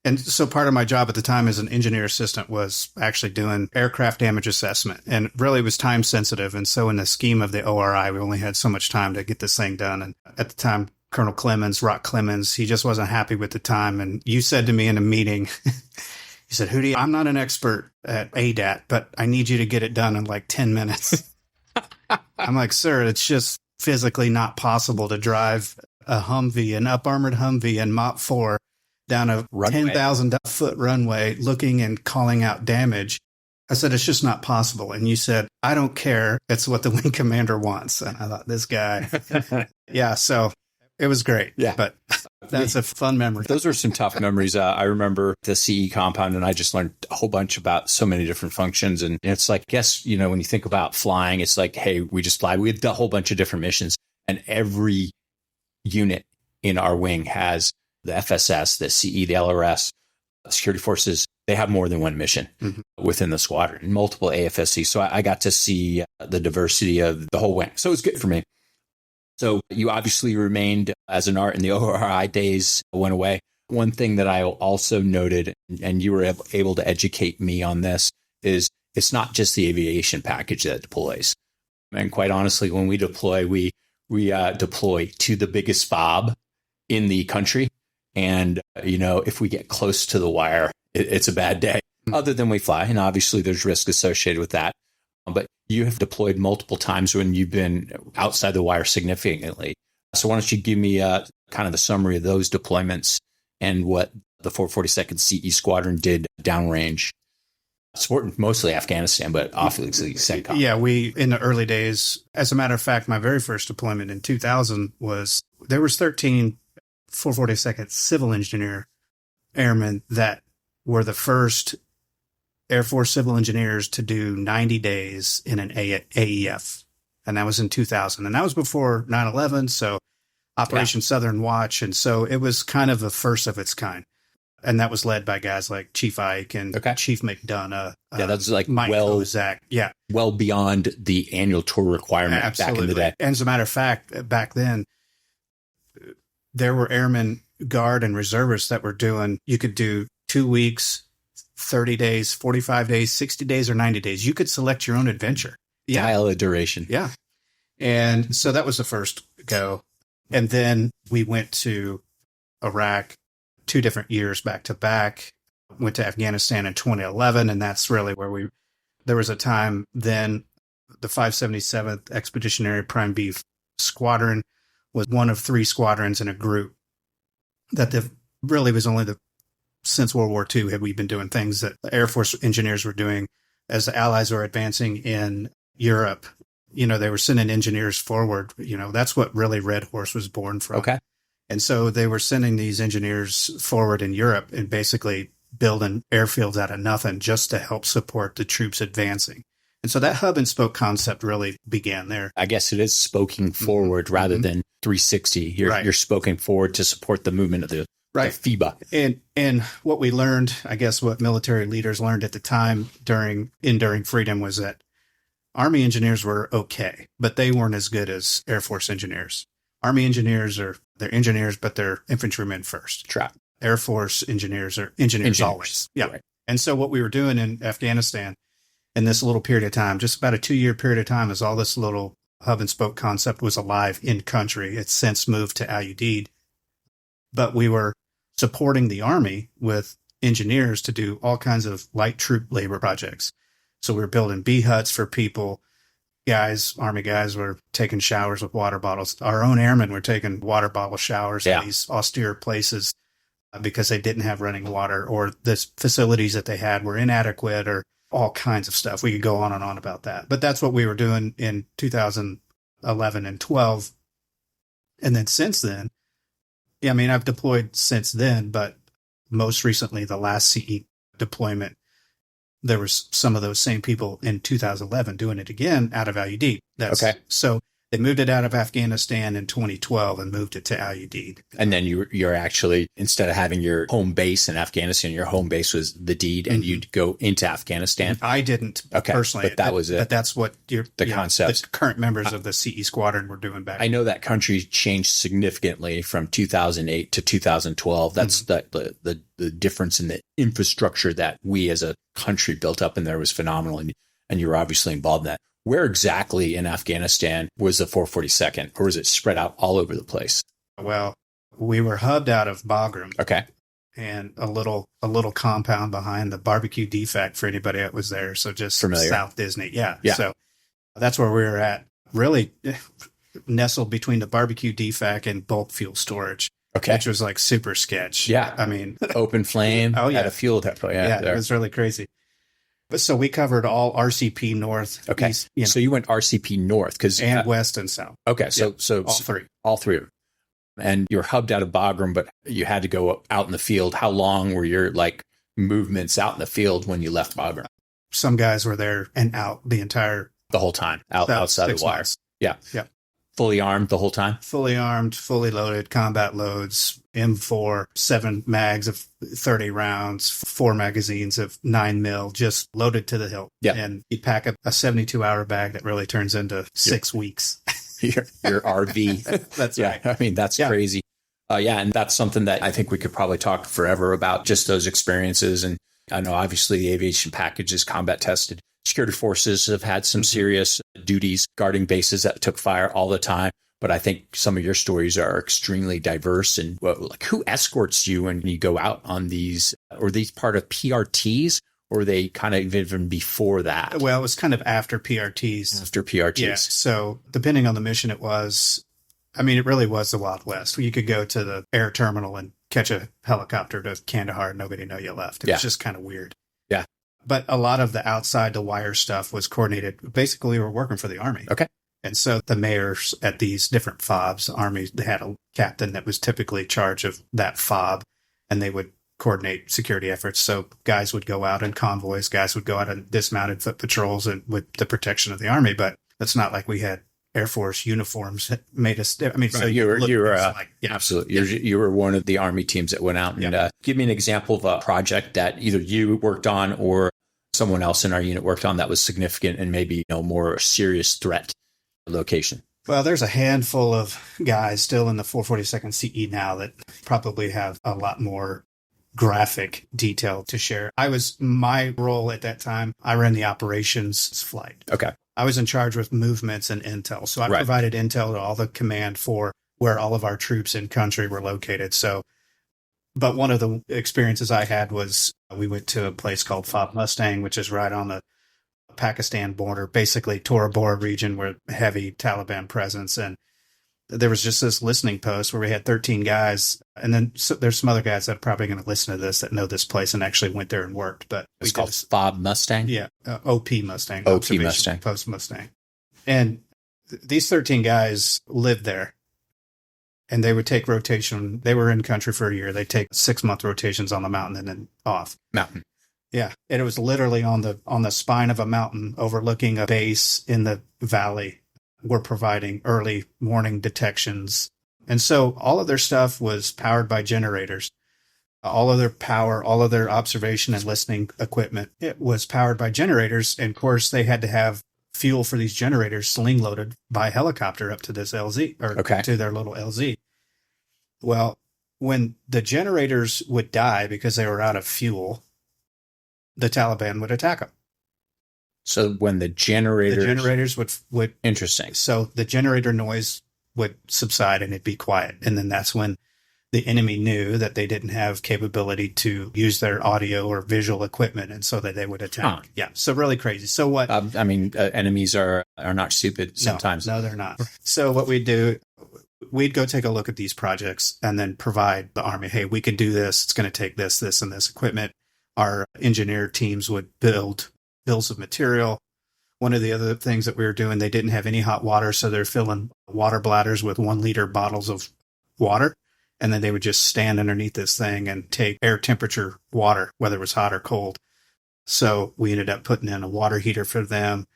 and so part of my job at the time as an engineer assistant was actually doing aircraft damage assessment, and really was time sensitive. And so in the scheme of the ORI, we only had so much time to get this thing done. And at the time, Colonel Clemens, Rock Clemens, he just wasn't happy with the time. And you said to me in a meeting, you said, Hootie, I'm not an expert at ADAT, but I need you to get it done in like 10 minutes. I'm like, sir, it's just physically not possible to drive a Humvee, an up-armored Humvee in Mach 4 down a 10,000-foot runway looking and calling out damage. I said, it's just not possible. And you said, I don't care. It's what the wing commander wants. And I thought, this guy. Yeah, so it was great. Yeah. But that's a fun memory. Those were some tough memories. I remember the CE compound, and I just learned a whole bunch about so many different functions. And it's like, I guess, when you think about flying, it's like, hey, we just fly. We had a whole bunch of different missions. And every unit in our wing has the FSS, the CE, the LRS, security forces. They have more than one mission within the squadron, multiple AFSC. So I got to see the diversity of the whole wing. So it was good for me. So you obviously remained as an art in the ORI days went away. One thing that I also noted, and you were able to educate me on this, is it's not just the aviation package that deploys. And quite honestly, when we deploy, we deploy to the biggest fob in the country. And, if we get close to the wire, it's a bad day. Other than we fly. And obviously there's risk associated with that. But you have deployed multiple times when you've been outside the wire significantly. So why don't you give me kind of the summary of those deployments and what the 442nd CE Squadron did downrange, supporting mostly Afghanistan, but obviously CENTCOM. Yeah, we, in the early days, as a matter of fact, my very first deployment in 2000 there was 13 442nd civil engineer airmen that were the first Air Force civil engineers to do 90 days in an AEF. And that was in 2000. And that was before 9/11. So Operation Southern Watch. And so it was kind of the first of its kind. And that was led by guys like Chief Ike and Chief McDonough. That's like Mike Kozak. Yeah. Well beyond the annual tour requirement back in the day. And as a matter of fact, back then, there were airmen, guard, and reservists that were doing, you could do 2 weeks, 30 days, 45 days, 60 days, or 90 days. You could select your own adventure. Yeah. Dial a duration. Yeah. And so that was the first go. And then we went to Iraq 2 different years back to back, went to Afghanistan in 2011. And that's really where there was a time then the 577th Expeditionary Prime B Squadron was one of 3 squadrons in a group that really was only since World War II had we been doing things that the Air Force engineers were doing as the Allies were advancing in Europe. They were sending engineers forward. That's what really Red Horse was born from. Okay. And so they were sending these engineers forward in Europe and basically building airfields out of nothing just to help support the troops advancing. And so that hub and spoke concept really began there. I guess it is spoking forward rather than 360. You're spoking forward to support the movement of the FIBA. And what we learned, I guess what military leaders learned at the time during Enduring Freedom was that Army engineers were okay, but they weren't as good as Air Force engineers. Army engineers they're engineers, but they're infantrymen first. Trap. Air Force engineers are engineers always. Yeah. Right. And so what we were doing in Afghanistan in this little period of time, just about a 2-year period of time, as all this little hub and spoke concept was alive in country. It's since moved to Al Udeid. But we were supporting the Army with engineers to do all kinds of light troop labor projects. So we were building bee huts for people. Army guys were taking showers with water bottles. Our own airmen were taking water bottle showers in these austere places because they didn't have running water, or the facilities that they had were inadequate, or all kinds of stuff. We could go on and on about that. But that's what we were doing in 2011 and 12. And then since then, I've deployed since then, but most recently, the last CE deployment, there was some of those same people in 2011 doing it again out of Al Udeid. Okay. So they moved it out of Afghanistan in 2012 and moved it to Al Udeid. And then you're actually, instead of having your home base in Afghanistan, your home base was the deed, and you'd go into Afghanistan. I didn't personally, but that was it. But that's what the concept. The current members of the CE squadron were doing back. I know that country changed significantly from 2008 to 2012. That's the difference in the infrastructure that we as a country built up in there was phenomenal, and you were obviously involved in that. Where exactly in Afghanistan was the 442nd, or was it spread out all over the place? Well, we were hubbed out of Bagram. Okay. And a little compound behind the barbecue defect for anybody that was there. So just familiar. South Disney. Yeah. So that's where we were at, really nestled between the barbecue defect and bulk fuel storage. Okay. Which was like super sketch. Yeah. Open flame. At a fuel depot. Yeah. It was really crazy. But so we covered all RCP North. Okay. East, So you went RCP North and West and South. Okay. So all three of them. And you're hubbed out of Bagram, but you had to go out in the field. How long were your movements out in the field when you left Bagram? Some guys were there and out the whole time, outside the wire. Months. Yeah. Yeah. Fully armed the whole time? Fully armed, fully loaded, combat loads, M4, 7 mags of 30 rounds, 4 magazines of 9mm, just loaded to the hilt. Yeah. And you pack a 72-hour bag that really turns into 6 weeks. Your RV. That's right. That's crazy. And that's something that I think we could probably talk forever about, just those experiences. And I know obviously the aviation package is combat tested. Security forces have had some serious duties guarding bases that took fire all the time. But I think some of your stories are extremely diverse. And who escorts you when you go out on these? Or these part of PRTs? Or are they kind of even before that? Well, it was kind of after PRTs. After PRTs. Yeah. So depending on the mission it was, it really was the Wild West. You could go to the air terminal and catch a helicopter to Kandahar and nobody know you left. It was just kind of weird. Yeah. But a lot of the outside the wire stuff was coordinated. Basically, we were working for the Army. Okay. And so the mayors at these different FOBs, the Army, they had a captain that was typically in charge of that FOB, and they would coordinate security efforts. So guys would go out in convoys, guys would go out on dismounted foot patrols and with the protection of the Army. But it's not like we had Air Force uniforms that made us. So you were absolutely. You were one of the Army teams that went out and give me an example of a project that either you worked on or someone else in our unit worked on that was significant and maybe more serious threat location. Well, there's a handful of guys still in the 442nd CE now that probably have a lot more graphic detail to share. My role at that time, I ran the operations flight. Okay. I was in charge with movements and intel. So I provided intel to all the command for where all of our troops in country were located. So, but one of the experiences I had was we went to a place called Fob Mustang, which is right on the Pakistan border, basically Tora Bora region where heavy Taliban presence. And there was just this listening post where we had 13 guys. And then there's some other guys that are probably going to listen to this that know this place and actually went there and worked. But it's called Fob Mustang? Yeah. OP Mustang. OP Mustang. Post Mustang. And these 13 guys lived there. And they would take rotation. They were in country for a year. They take 6-month rotations on the mountain and then off. Mountain. Yeah. And it was literally on the spine of a mountain overlooking a base in the valley. We're providing early morning detections. And so all of their stuff was powered by generators. All of their power, all of their observation and listening equipment, it was powered by generators. And of course, they had to have fuel for these generators sling loaded by helicopter up to this LZ or to their little LZ. Well, when the generators would die because they were out of fuel, the Taliban would attack them. So when the generators would interesting. So the generator noise would subside and it'd be quiet. And then that's when the enemy knew that they didn't have capability to use their audio or visual equipment, and so that they would attack. Huh. Yeah. So really crazy. So what? Enemies are not stupid sometimes. No, they're not. So what we'd do, we'd go take a look at these projects and then provide the Army, hey, we can do this. It's going to take this, and this equipment. Our engineer teams would build bills of material. One of the other things that we were doing, they didn't have any hot water, so they're filling water bladders with 1-liter bottles of water. And then they would just stand underneath this thing and take air temperature water, whether it was hot or cold. So we ended up putting in a water heater for them.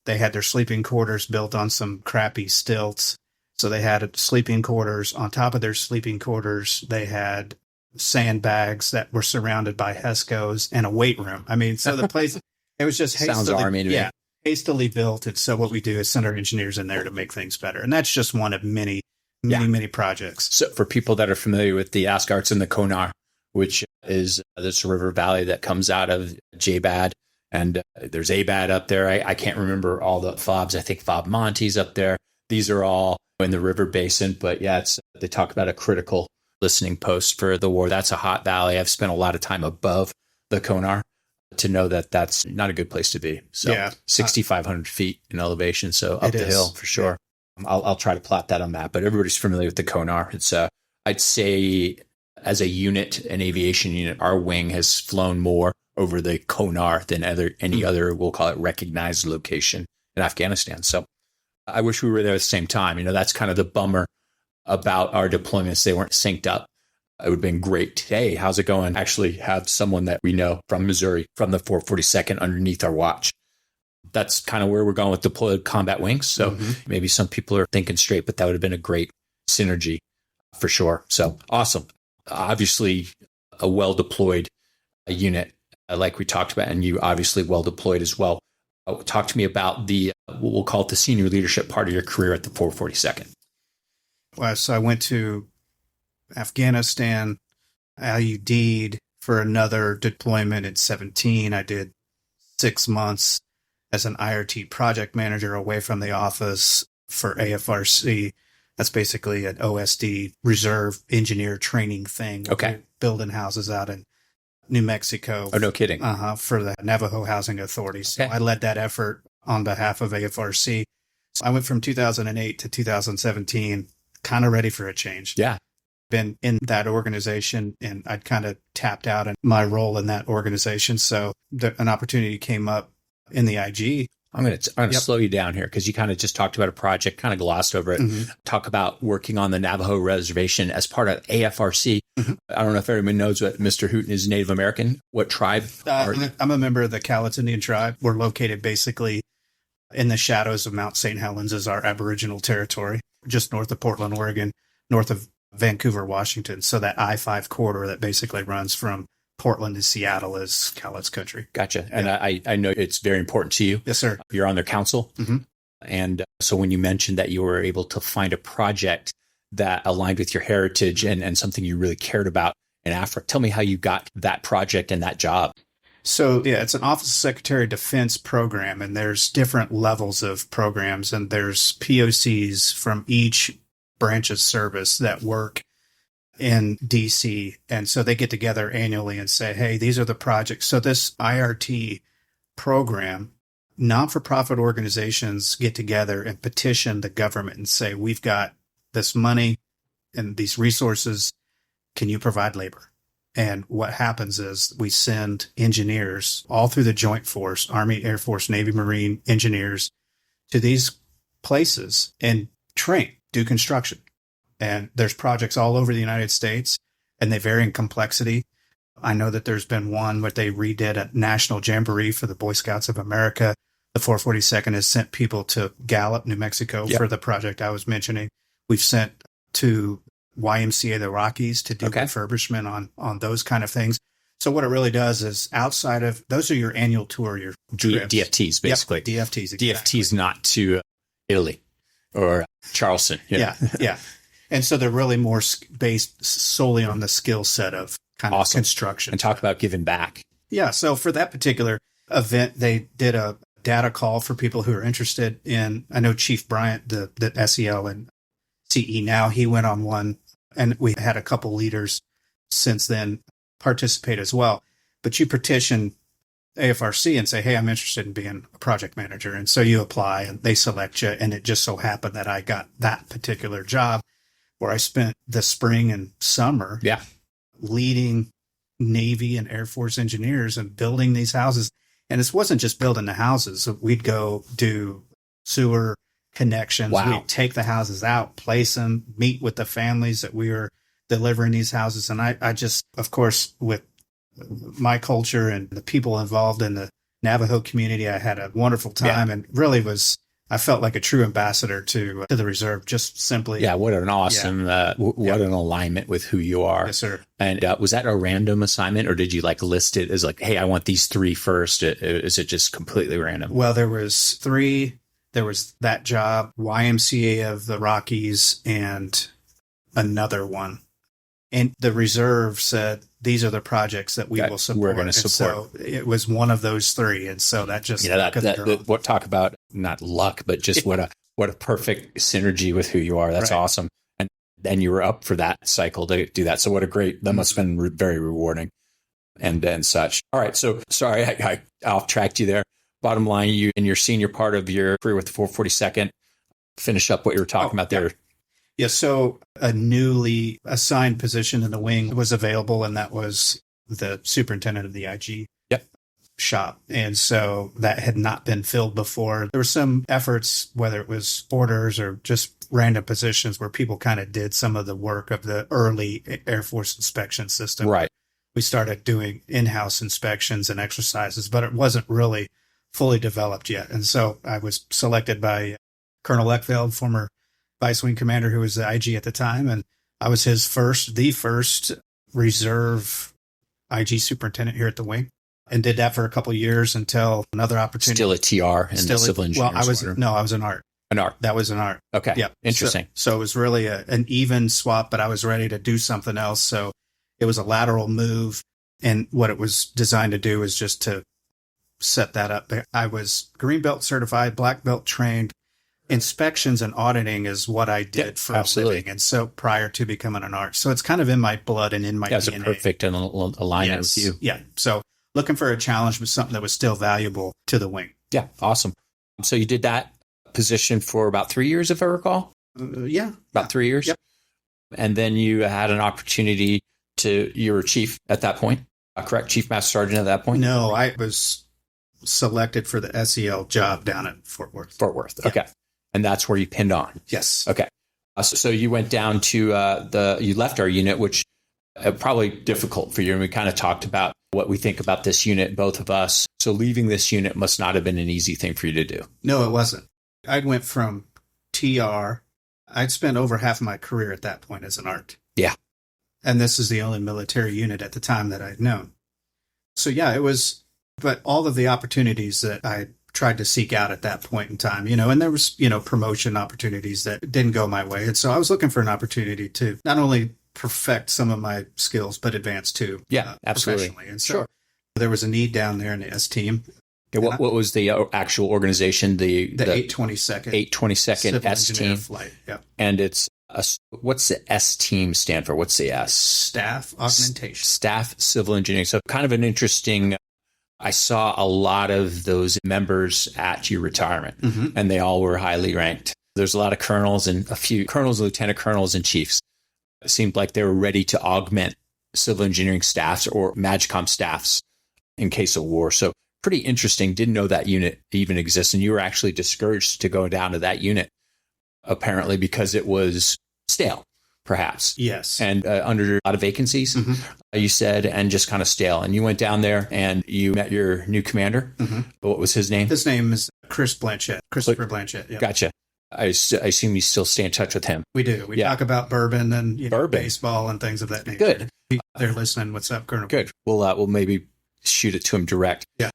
They had their sleeping quarters built on some crappy stilts. So they had sleeping quarters. On top of their sleeping quarters, they had sandbags that were surrounded by HESCOs and a weight room. I mean, so the place, it was just sounds army to me. Hastily built. And so what we do is send our engineers in there to make things better. And that's just one of many projects. So for people that are familiar with the Asgarts and the Konar, which is this river valley that comes out of Jabad, and there's Abad up there. I can't remember all the fobs. I think Fob Monty's up there. These are all in the river basin, but they talk about a critical listening post for the war. That's a hot valley. I've spent a lot of time above the Konar to know that that's not a good place to be. So 6,500 feet in elevation. So up the hill for sure. Yeah. I'll try to plot that on map, but everybody's familiar with the Konar. It's I'd say as a unit, an aviation unit, our wing has flown more over the Konar than any other, we'll call it recognized location in Afghanistan. So I wish we were there at the same time. You know, that's kind of the bummer about our deployments. They weren't synced up. It would have been great. Hey, how's it going? Actually have someone that we know from Missouri, from the 442nd underneath our watch. That's kind of where we're going with deployed combat wings. So maybe some people are thinking straight, but that would have been a great synergy for sure. So awesome. Obviously, a well-deployed unit like we talked about, and you obviously well-deployed as well. Talk to me about we'll call it the senior leadership part of your career at the 442nd. Well, so I went to Afghanistan, IUD'd for another deployment at 17. I did 6 months as an IRT project manager away from the office for AFRC. That's basically an OSD reserve engineer training thing. Okay. Building houses out in New Mexico. Oh, no kidding. For the Navajo Housing Authority. So Okay. I led that effort on behalf of AFRC. So I went from 2008 to 2017, kind of ready for a change. Yeah. Been in that organization and I'd kind of tapped out in my role in that organization. So an opportunity came up in the IG. I'm going to slow you down here because you kind of just talked about a project, kind of glossed over it. Talk about working on the Navajo reservation as part of AFRC. I don't know if everyone knows what Mr. Hooton is Native American. What tribe? I'm a member of the Cowlitz Indian tribe. We're located basically in the shadows of Mount St. Helens as our Aboriginal territory, just north of Portland, Oregon, north of Vancouver, Washington. So that I-5 corridor that basically runs from Portland to Seattle is Cowlitz country. Gotcha. And I know it's very important to you. Yes, sir. You're on their council. And so when you mentioned that you were able to find a project that aligned with your heritage and something you really cared about in Africa, tell me how you got that project and that job. So, yeah, it's an Office of Secretary of Defense program, and there's different levels of programs, and there's POCs from each branch of service that work in DC. And so they get together annually and say, hey, these are the projects. So this IRT program, non-for-profit organizations get together and petition the government and say, we've got this money and these resources. Can you provide labor? And what happens is we send engineers all through the Joint Force, Army, Air Force, Navy, Marine engineers to these places and train, do construction. And there's projects all over the United States, and they vary in complexity. I know that there's been one where they redid a national jamboree for the Boy Scouts of America. The 442nd has sent people to Gallup, New Mexico for the project I was mentioning. We've sent to YMCA, the Rockies, to do refurbishment on those kind of things. So what it really does is outside of, those are your annual tour, your trips. DFTs, basically. Yep, DFTs. Exactly. DFTs, not to Italy or Charleston. Yeah. And so they're really more based solely on the skill set of kind of construction. And talk about giving back. Yeah. So for that particular event, they did a data call for people who are interested in, I know Chief Bryant, the SEL and CE now, he went on one, and we had a couple leaders since then participate as well. But you petition AFRC and say, hey, I'm interested in being a project manager. And so you apply and they select you. And it just so happened that I got that particular job where I spent the spring and summer leading Navy and Air Force engineers and building these houses. And this wasn't just building the houses. We'd go do sewer connections. Wow. We'd take the houses out, place them, meet with the families that we were delivering these houses. And I just, of course, with my culture and the people involved in the Navajo community, I had a wonderful time and really I felt like a true ambassador to the reserve, just simply. Yeah, what an awesome, what an alignment with who you are. Yes, sir. And was that a random assignment, or did you list it as hey, I want these three first? Is it just completely random? Well, there was three. There was that job, YMCA of the Rockies, and another one. And the reserve said, these are the projects that we will support. We're going to support. So it was one of those three. And so that just, what talk about not luck, but just what a perfect synergy with who you are. That's awesome. And then you were up for that cycle to do that. So what a great, that must have been very rewarding and such. All right. So sorry, I off-tracked you there. Bottom line, you in your senior part of your career with the 442nd, finish up what you were talking about there. Yeah, so a newly assigned position in the wing was available, and that was the superintendent of the IG shop. And so that had not been filled before. There were some efforts, whether it was orders or just random positions, where people kind of did some of the work of the early Air Force inspection system. Right. We started doing in-house inspections and exercises, but it wasn't really fully developed yet. And so I was selected by Colonel Eckfeld, former Vice Wing Commander, who was the IG at the time. And I was the first reserve IG superintendent here at the wing, and did that for a couple of years until another opportunity. Still a TR in the civil engineering. Well, I was an art. An art. That was an art. Okay. Yeah. Interesting. So it was really an even swap, but I was ready to do something else. So it was a lateral move. And what it was designed to do is just to set that up. I was green belt certified, black belt trained. Inspections and auditing is what I did for a living. And so prior to becoming an art. So it's kind of in my blood and in my DNA. It's a perfect alignment with you. Yeah. So looking for a challenge with something that was still valuable to the wing. Yeah. Awesome. So you did that position for about 3 years, if I recall? About 3 years? Yep. And then you had an opportunity you were chief at that point, correct? Chief Master Sergeant at that point? No, I was selected for the SEL job down at Fort Worth. Yeah. Okay. And that's where you pinned on. Yes. Okay. So you went down to you left our unit, which probably difficult for you. And we kind of talked about what we think about this unit, both of us. So leaving this unit must not have been an easy thing for you to do. No, it wasn't. I went from TR. I'd spent over half of my career at that point as an art. Yeah. And this is the only military unit at the time that I'd known. So yeah, it was, but all of the opportunities that I tried to seek out at that point in time, and there was, promotion opportunities that didn't go my way. And so I was looking for an opportunity to not only perfect some of my skills, but advance too. Yeah, absolutely. Professionally. And so there was a need down there in the S team. Okay, what was the actual organization? The 822nd 822nd S team flight. Yeah. And it's what's the S team stand for? What's the S? Staff augmentation. Staff civil engineering. So kind of an interesting. I saw a lot of those members at your retirement, and they all were highly ranked. There's a lot of colonels and a few colonels, lieutenant colonels, and chiefs. It seemed like they were ready to augment civil engineering staffs or MAGCOM staffs in case of war. So pretty interesting. Didn't know that unit even exists. And you were actually discouraged to go down to that unit, apparently, because it was stale, perhaps. Yes. And under a lot of vacancies, you said, and just kind of stale. And you went down there and you met your new commander. What was his name? His name is Christopher Blanchett. Yeah. Gotcha. I assume you still stay in touch with him. We do. We talk about bourbon and baseball and things of that nature. Good. They're listening. What's up, Colonel? Good. We'll maybe shoot it to him direct. Yeah.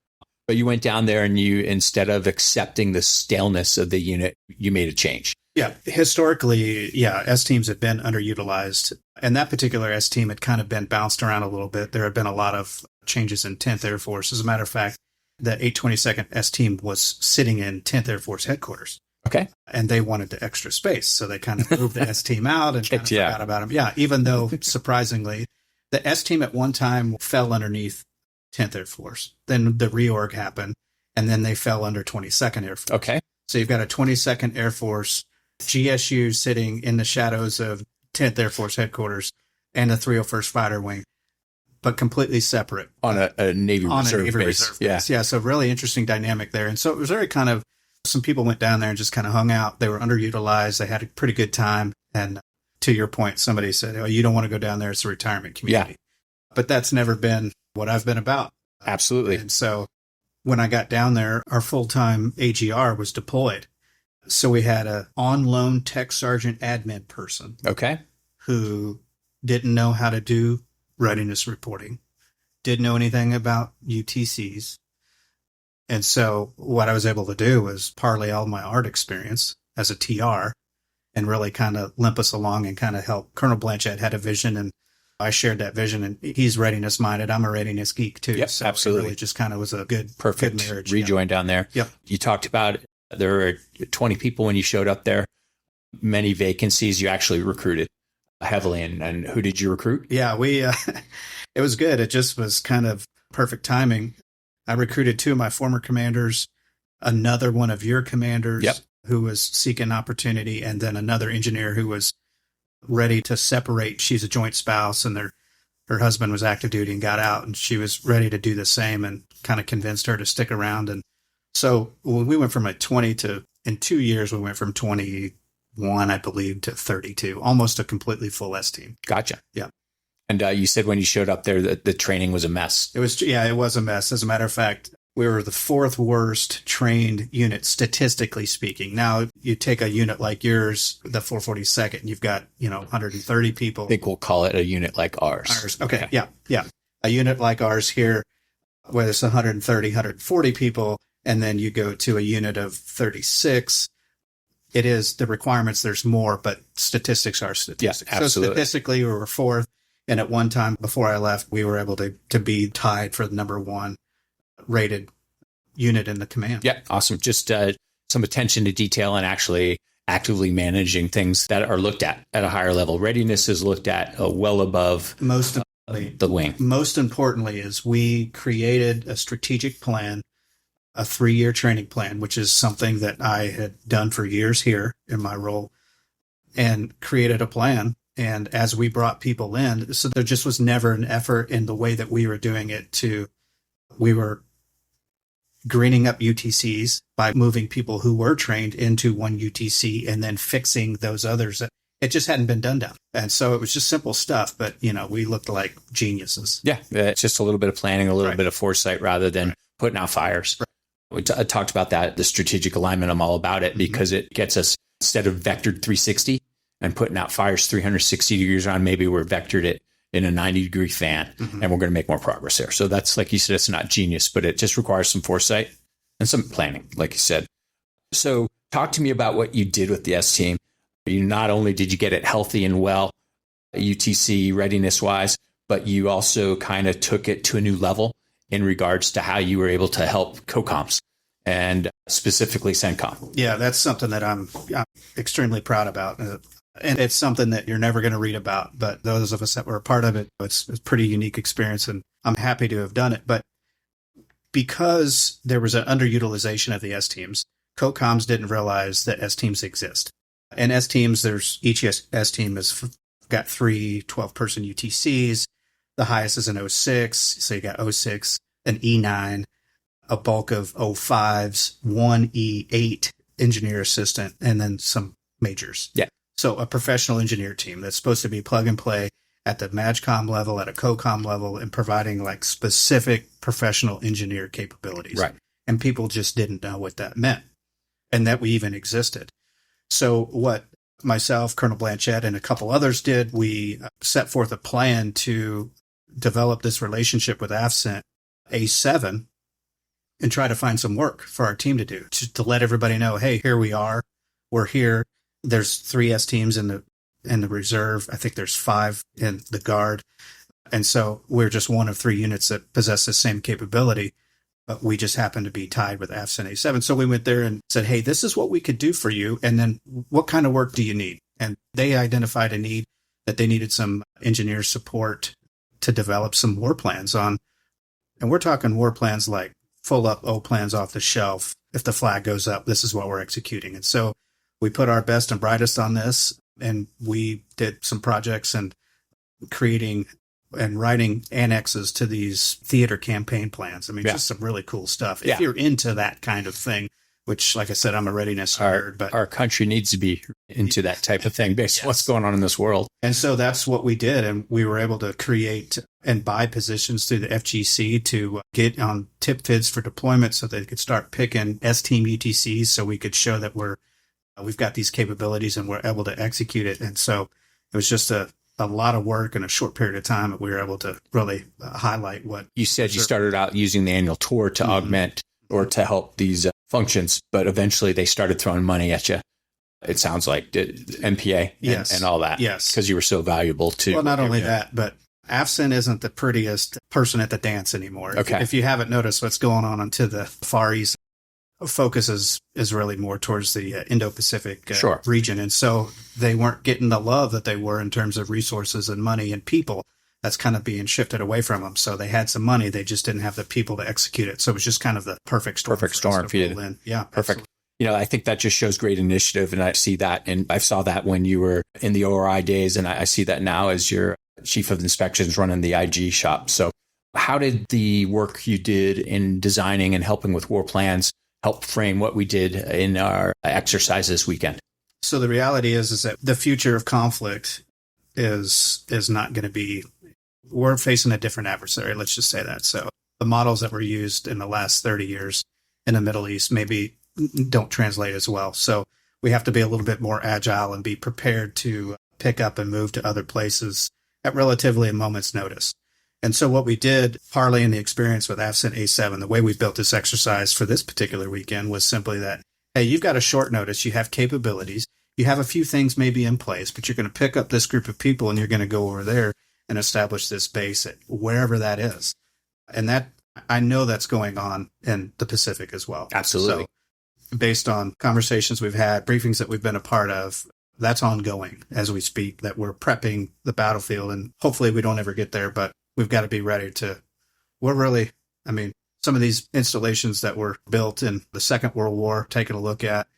But you went down there and you, instead of accepting the staleness of the unit, you made a change. Yeah. Historically, S teams have been underutilized. And that particular S team had kind of been bounced around a little bit. There had been a lot of changes in 10th Air Force. As a matter of fact, the 822nd S team was sitting in 10th Air Force headquarters. Okay. And they wanted the extra space. So they kind of moved the S team out and kind of forgot about them. Yeah. Even though, surprisingly, the S team at one time fell underneath 10th Air Force. Then the reorg happened, and then they fell under 22nd Air Force. Okay. So you've got a 22nd Air Force GSU sitting in the shadows of 10th Air Force headquarters and the 301st Fighter Wing, but completely separate. On a Navy Reserve base. Yeah. So really interesting dynamic there. And so it was very kind of, some people went down there and just kind of hung out. They were underutilized. They had a pretty good time. And to your point, somebody said, oh, you don't want to go down there. It's a retirement community. Yeah. But that's never been what I've been about. Absolutely. And so when I got down there, our full-time AGR was deployed. So we had a on-loan tech sergeant admin person. Okay. Who didn't know how to do readiness reporting, didn't know anything about UTCs. And so what I was able to do was parlay all my art experience as a TR and really kind of limp us along and kind of help. Colonel Blanchett had a vision, and I shared that vision, and he's readiness minded. I'm a readiness geek too. Yep, so absolutely. It really just kind of was a good marriage. Rejoin down there. Yep. You talked about there were 20 people when you showed up there, many vacancies. You actually recruited heavily. And who did you recruit? Yeah, it was good. It just was kind of perfect timing. I recruited 2 of my former commanders, another one of your commanders who was seeking opportunity, and then another engineer who was ready to separate. She's a joint spouse, and her husband was active duty and got out, and she was ready to do the same, and kind of convinced her to stick around. And so when we went from in 2 years, we went from 21, I believe, to 32, almost a completely full S team. Gotcha. Yeah. And you said when you showed up there that the training was a mess. It was a mess. As a matter of fact, we were the 4th worst trained unit, statistically speaking. Now, you take a unit like yours, the 442nd, you've got, 130 people. I think we'll call it a unit like ours. Okay. Yeah. A unit like ours here, where it's 130, 140 people, and then you go to a unit of 36. It is the requirements. There's more, but statistics are statistics. Yeah, absolutely. So statistically, we were 4th. And at one time before I left, we were able to be tied for the number 1 rated unit in the command. Yeah, awesome. Just some attention to detail and actually actively managing things that are looked at a higher level. Readiness is looked at well above the wing. Most importantly is we created a strategic plan, a 3-year training plan, which is something that I had done for years here in my role, and created a plan. And as we brought people in, so there just was never an effort in the way that we were doing it we were greening up UTCs by moving people who were trained into one UTC and then fixing those others. It just hadn't been done. And so it was just simple stuff, but we looked like geniuses. Yeah. It's just a little bit of planning, a little bit of foresight rather than putting out fires. Right. We talked about that, the strategic alignment. I'm all about it because it gets us, instead of vectored 360, and putting out fires 360 degrees around, maybe we're vectored it in a 90-degree fan, and we're going to make more progress there. So that's, like you said, it's not genius, but it just requires some foresight and some planning, like you said. So talk to me about what you did with the S team. You not only did you get it healthy and well, UTC readiness wise, but you also kind of took it to a new level in regards to how you were able to help COCOMs and specifically CENTCOM. Yeah, that's something that I'm extremely proud about. And it's something that you're never going to read about. But those of us that were a part of it, it's a pretty unique experience, and I'm happy to have done it. But because there was an underutilization of the S teams, COCOMs didn't realize that S teams exist. And S teams, each S team has got 3 12-person UTCs. The highest is an 06. So you got 06, an E9, a bulk of 05s, 1 E8 engineer assistant, and then some majors. Yeah. So a professional engineer team that's supposed to be plug and play at the MAGCOM level, at a COCOM level, and providing like specific professional engineer capabilities. Right. And people just didn't know what that meant and that we even existed. So what myself, Colonel Blanchett, and a couple others did, we set forth a plan to develop this relationship with AFCENT A7 and try to find some work for our team to do, to let everybody know, hey, here we are. We're here. There's 3 S teams in the reserve. I think there's 5 in the guard. And so we're just one of 3 units that possess the same capability, but we just happen to be tied with AFCENT A7. So we went there and said, hey, this is what we could do for you. And then what kind of work do you need? And they identified a need that they needed some engineer support to develop some war plans on. And we're talking war plans like full up O plans off the shelf. If the flag goes up, this is what we're executing. And so we put our best and brightest on this, and we did some projects and creating and writing annexes to these theater campaign plans. I mean, just some really cool stuff. If you're into that kind of thing, which, like I said, I'm a readiness nerd, but our country needs to be into that type of thing based on what's going on in this world. And so that's what we did. And we were able to create and buy positions through the FGC to get on tip fids for deployment so they could start picking S-team UTCs so we could show that we've got these capabilities and we're able to execute it. And so it was just a lot of work in a short period of time that we were able to really highlight what you said. You started out using the annual tour to augment or to help these functions, but eventually they started throwing money at you. It sounds like MPA and all that. Yes. Because you were so valuable to. Well, not only that, but AFCENT isn't the prettiest person at the dance anymore. Okay. If you haven't noticed what's going on to the Far East, focus is really more towards the Indo-Pacific region. And so they weren't getting the love that they were in terms of resources and money and people. That's kind of being shifted away from them. So they had some money. They just didn't have the people to execute it. So it was just kind of the perfect storm. Perfect storm for you. Yeah. Perfect. Absolutely. I think that just shows great initiative. And I see that. And I saw that when you were in the ORI days. And I see that now as your chief of inspections running the IG shop. So how did the work you did in designing and helping with war plans help frame what we did in our exercise this weekend? So the reality is that the future of conflict is not going to be, we're facing a different adversary. Let's just say that. So the models that were used in the last 30 years in the Middle East maybe don't translate as well. So we have to be a little bit more agile and be prepared to pick up and move to other places at relatively a moment's notice. And so what we did, parlaying the experience with AFCENT A7, the way we built this exercise for this particular weekend was simply that, hey, you've got a short notice, you have capabilities, you have a few things maybe in place, but you're going to pick up this group of people and you're going to go over there and establish this base at wherever that is. And that, I know that's going on in the Pacific as well. Absolutely. So based on conversations we've had, briefings that we've been a part of, that's ongoing as we speak, that we're prepping the battlefield, and hopefully we don't ever get there, but we've got to be ready to, some of these installations that were built in the Second World War, taking a look at,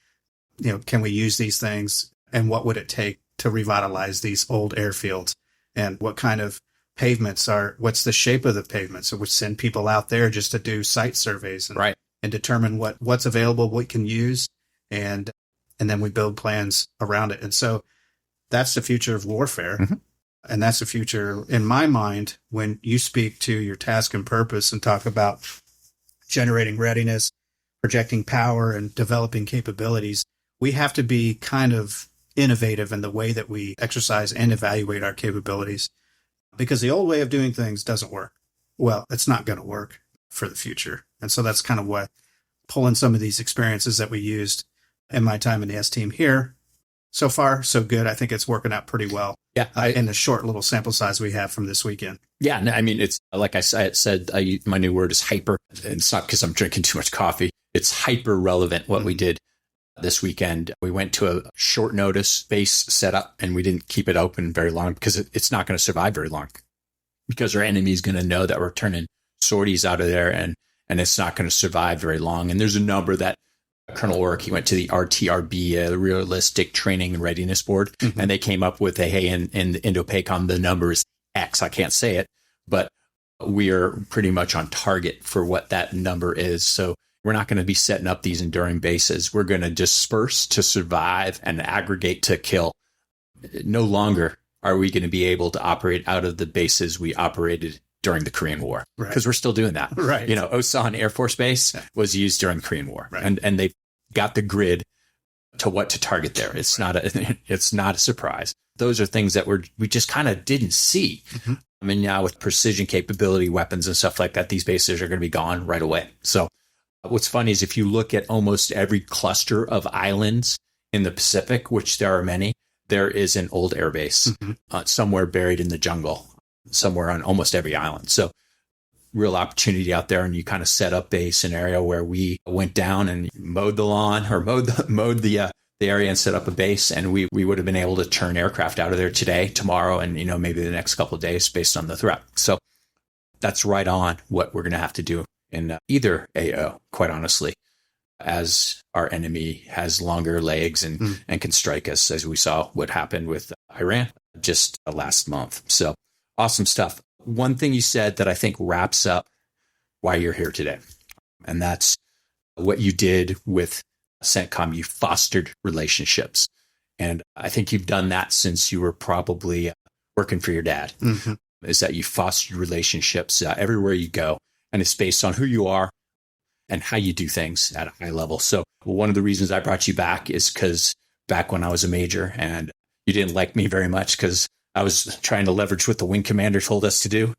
can we use these things and what would it take to revitalize these old airfields, and what kind of pavements what's the shape of the pavements? So we send people out there just to do site surveys and determine what's available, what we can use, and then we build plans around it. And so that's the future of warfare. Mm-hmm. And that's the future, in my mind, when you speak to your task and purpose and talk about generating readiness, projecting power, and developing capabilities. We have to be kind of innovative in the way that we exercise and evaluate our capabilities, because the old way of doing things doesn't work. Well, it's not going to work for the future. And so that's kind of what pulling some of these experiences that we used in my time in the S team here. So far, so good. I think it's working out pretty well. Yeah. In the short little sample size we have from this weekend. Yeah. No, I mean, it's like I said, my new word is hyper. And it's not because I'm drinking too much coffee. It's hyper relevant what we did this weekend. We went to a short notice base setup and we didn't keep it open very long because it's not going to survive very long, because our enemy is going to know that we're turning sorties out of there and it's not going to survive very long. And there's a number that Colonel Orrick, he went to the RTRB, the Realistic Training and Readiness Board, and they came up with hey, in the Indo-PACOM, the number is X. I can't say it, but we are pretty much on target for what that number is. So we're not going to be setting up these enduring bases. We're going to disperse to survive and aggregate to kill. No longer are we going to be able to operate out of the bases we operated during the Korean War, because we're still doing that. Right. You know, Osan Air Force Base was used during the Korean War, and they got the grid to what to target there. It's not a surprise. Those are things that we just kind of didn't see. I mean, now with precision capability, weapons and stuff like that, these bases are going to be gone right away. So what's funny is if you look at almost every cluster of islands in the Pacific, which there are many, there is an old air base somewhere buried in the jungle, somewhere on almost every island. So real opportunity out there. And you kind of set up a scenario where we went down and mowed the lawn or mowed the area and set up a base. And we would have been able to turn aircraft out of there today, tomorrow, and, you know, maybe the next couple of days based on the threat. So that's right on what we're going to have to do in either AO, quite honestly, as our enemy has longer legs and can strike us, as we saw what happened with Iran just last month. So awesome stuff. One thing you said that I think wraps up why you're here today, and that's what you did with CENTCOM. You fostered relationships. And I think you've done that since you were probably working for your dad, is that you fostered relationships everywhere you go. And it's based on who you are and how you do things at a high level. So one of the reasons I brought you back is because back when I was a major and you didn't like me very much because I was trying to leverage what the wing commander told us to do,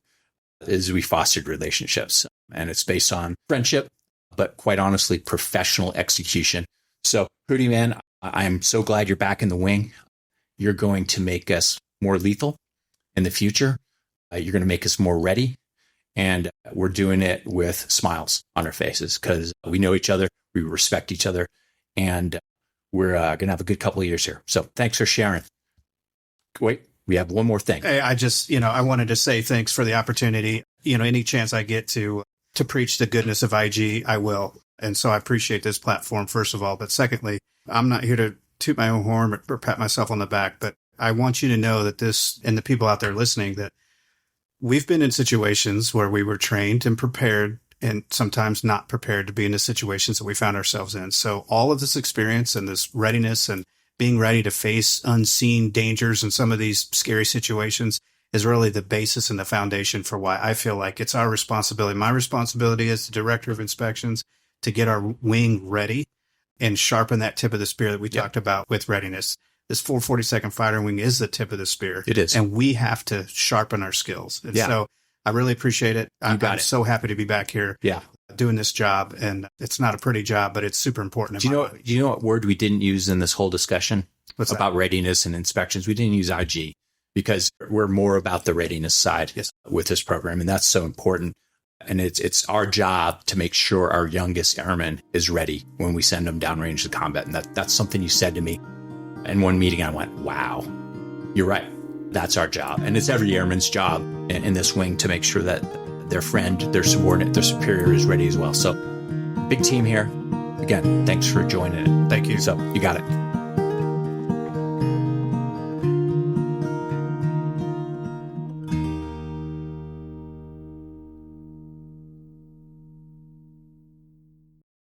is we fostered relationships. And it's based on friendship, but quite honestly, professional execution. So Hootie, man, I'm so glad you're back in the wing. You're going to make us more lethal in the future. You're going to make us more ready. And we're doing it with smiles on our faces because we know each other, we respect each other, and we're going to have a good couple of years here. So thanks for sharing. Wait, we have one more thing. Hey, I wanted to say thanks for the opportunity. Any chance I get to preach the goodness of IG, I will. And so I appreciate this platform, first of all. But secondly, I'm not here to toot my own horn or pat myself on the back, but I want you to know that this, and the people out there listening, that we've been in situations where we were trained and prepared and sometimes not prepared to be in the situations that we found ourselves in. So all of this experience and this readiness and being ready to face unseen dangers in some of these scary situations is really the basis and the foundation for why I feel like it's our responsibility. My responsibility as the director of inspections to get our wing ready and sharpen that tip of the spear that we talked about with readiness. This 442nd Fighter Wing is the tip of the spear. It is. And we have to sharpen our skills. And so I really appreciate it. I'm so happy to be back here doing this job. And it's not a pretty job, but it's super important. Do you know what word we didn't use in this whole discussion about readiness and inspections? We didn't use IG because we're more about the readiness side with this program. And that's so important. And it's our job to make sure our youngest airman is ready when we send them downrange to combat. And that's something you said to me in one meeting. I went, wow, you're right. That's our job. And it's every airman's job in this wing to make sure that their friend, their subordinate, their superior is ready as well. So big team here. Again, thanks for joining it. Thank you. So you got it.